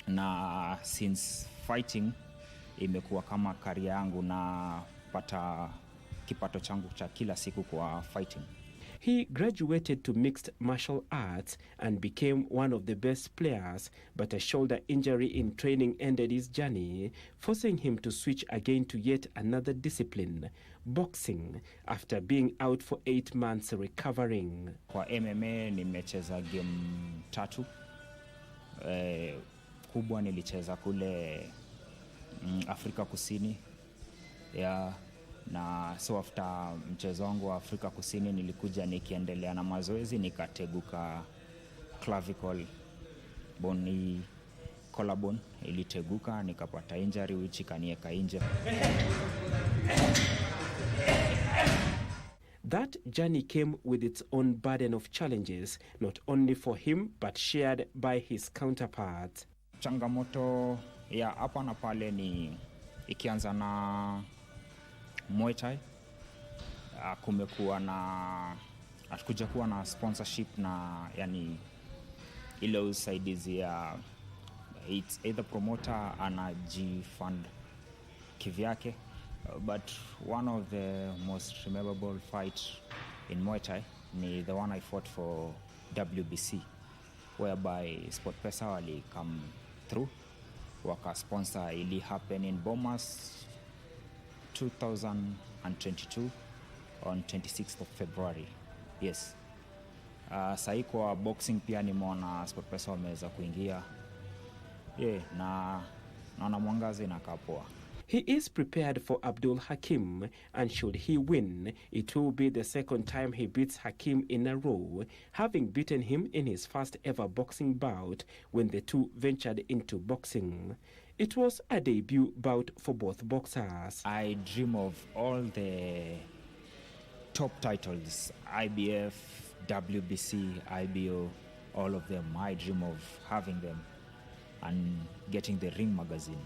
na since fighting imekuwa kama career yangu na pata kipato changu cha kila siku kwa fighting.
He graduated to mixed martial arts and became one of the best players, but a shoulder injury in training ended his journey, forcing him to switch again to yet another discipline, boxing, after being out for 8 months recovering.
Kwa MMA nimecheza game 3. Kubwa nilicheza kule Afrika Kusini. Na so after mchezo wangu wa Afrika Kusini nilikuja nikiendelea na mazoezi, nikateguka clavicle bone, collarbone iliteguka, nikapata injury which ikanieka nje.
That journey came with its own burden of challenges, not only for him but shared by his counterparts.
Changamoto ya hapa na pale ni ikianza na Muay Thai, hatukuja kuwa na sponsorship na yani ile usaidizi ya it's either promoter anajifund kivyake, but one of the most memorable fight in Muay Thai ni the one I fought for WBC, whereby SportPesa wali come through waka sponsor. Ili happen in Bomas 2022 on 26th of February. Yes. Sahi kwa boxing pia nimeona SportPesa wameweza kuingia. Na naona mwangazi inakaa poa.
He is prepared for Abdul Hakim, and should he win, it will be the second time he beats Hakim in a row, having beaten him in his first ever boxing bout when the two ventured into boxing. It was a debut bout for both boxers.
I dream of all the top titles, IBF, WBC, IBO, all of them. I dream of having them and getting the Ring magazine.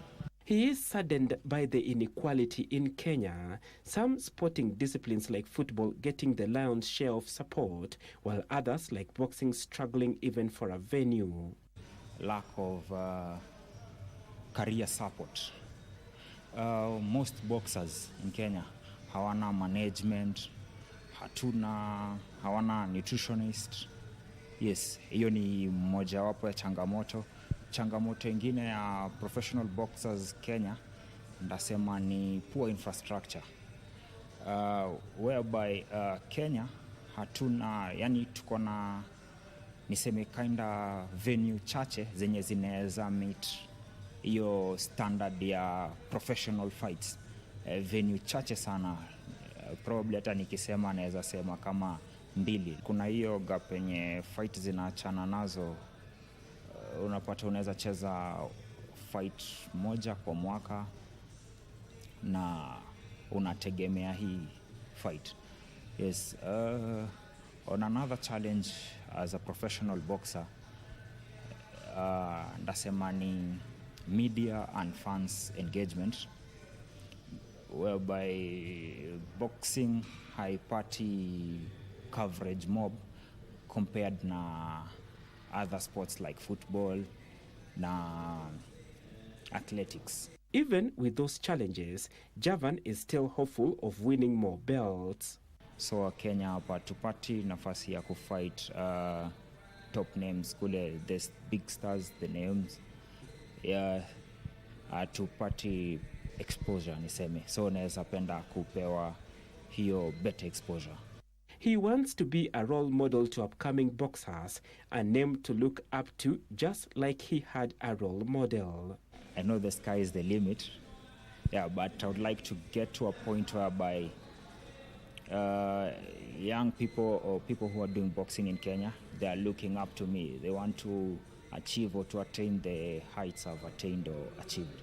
He is saddened by the inequality in Kenya, some sporting disciplines like football getting the lion's share of support, while others like boxing struggling even for a venue.
Lack of career support. Most boxers in Kenya hawana management, hawana nutritionist. Yes, hiyo ni moja wapo ya changamoto. Changamoto ingine ya professional boxers Kenya ndasema ni poor infrastructure, whereby Kenya hatuna, yani tuko na niseme kinda venue chache zenye zinaweza meet hiyo standard ya professional fights. Venue chache sana, probably hata nikisema naweza sema kama 2. Kuna hiyo gap yenye fight zinaachana nazo. Unapata unaweza cheza fight moja kwa mwaka na unategemea hii fight. Yes, on another challenge as a professional boxer, ndasema ni media and fans engagement, whereby boxing haipati coverage mob compared na other sports like football na athletics.
Even with those challenges, Javan is still hopeful of winning more belts.
So Kenya hapa tupati nafasi ya kufight top names kule, the big stars, the names, tupati exposure niseme, so naweza penda kupewa hiyo better exposure.
He wants to be a role model to upcoming boxers, a name to look up to, just like he had a role model.
I know the sky is the limit, but I would like to get to a point whereby young people or people who are doing boxing in Kenya, they are looking up to me. They want to achieve or to attain the heights I've attained or achieved.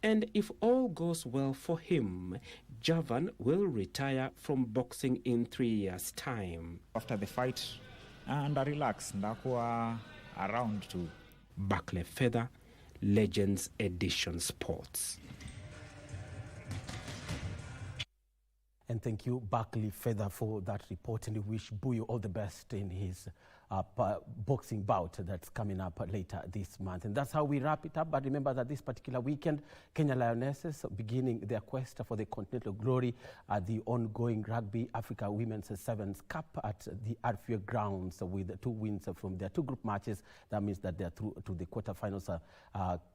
And if all goes well for him, Javan will retire from boxing in 3 years' time.
After the fight, and I relax, ndakuwa around to.
Barclay Feather, Legends Edition Sports.
And thank you, Barclay Feather, for that report, and we wish Buyo all the best in his boxing bout that's coming up later this month. And that's how we wrap it up. But remember that this particular weekend, Kenya Lionesses beginning their quest for the continental glory at the ongoing Rugby Africa Women's Sevens Cup at the Arfield grounds with 2 wins from their 2 group matches. That means that they're through to the quarterfinals,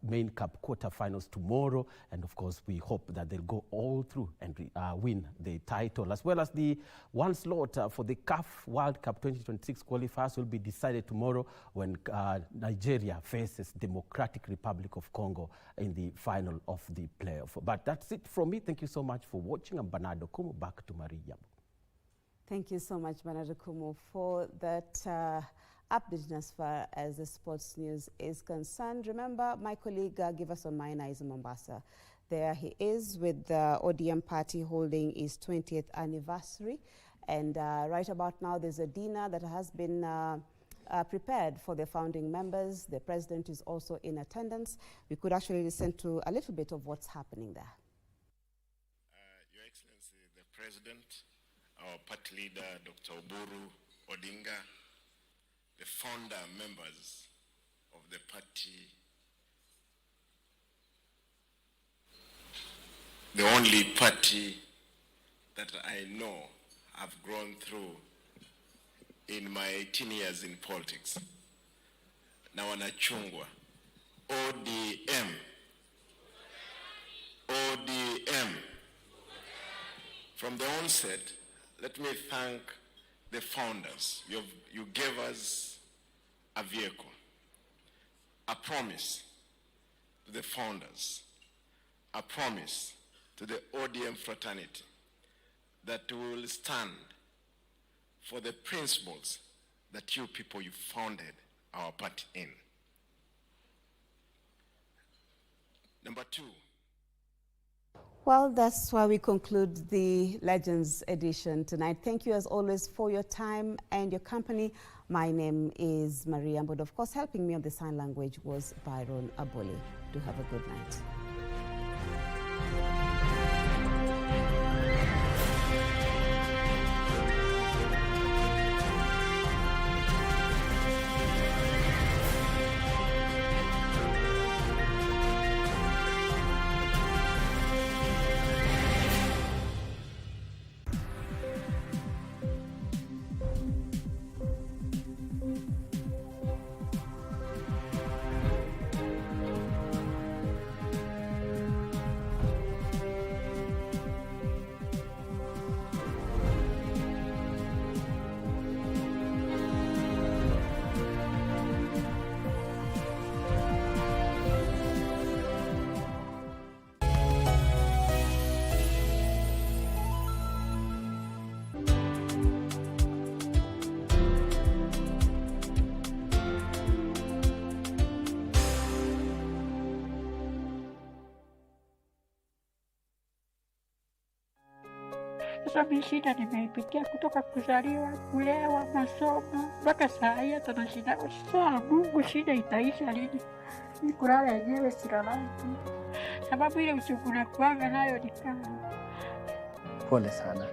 main cup quarterfinals tomorrow. And of course, we hope that they'll go all through and win the title, as well as the one slot for the CAF World Cup 2026 qualifiers will be decided tomorrow when Nigeria faces Democratic Republic of Congo in the final of the playoff. But that's it from me. Thank you so much for watching. I'm Bernardo Kumu. Back to Marie Yambo.
Thank you so much, Bernardo Kumu, for that update as far as the sports news is concerned. Remember, my colleague gave us on Maina is in Mombasa. There he is with the ODM party holding its 20th anniversary. And right about now, there's a dinner that has been prepared for the founding members. The president is also in attendance. We could actually listen to a little bit of what's happening there.
Your Excellency, the President, our party leader, Dr. Oburu Odinga, the founder members of the party, the only party that I know I've grown through in my 18 years in politics. Na wanachungwa. ODM. ODM. From the onset, let me thank the founders. You gave us a vehicle, a promise to the founders, a promise to the ODM fraternity that we will stand for the principles that you people you founded our party in. Number 2.
Well, that's why we conclude the Legends edition tonight. Thank you as always for your time and your company. My name is Marie Yambo. Of course, helping me on the sign language was Byron Aboli. Do have a good night.
Sasa mimi shida nimeipitia kutoka kuzaliwa, kulewa, masomo, mpaka saa hii hata na shida. Sasa Mungu, shida itaisha lini? Ni kulala yenyewe silalaki. Sababu ile uchungu nakuanga nayo ni kama.
Pole sana.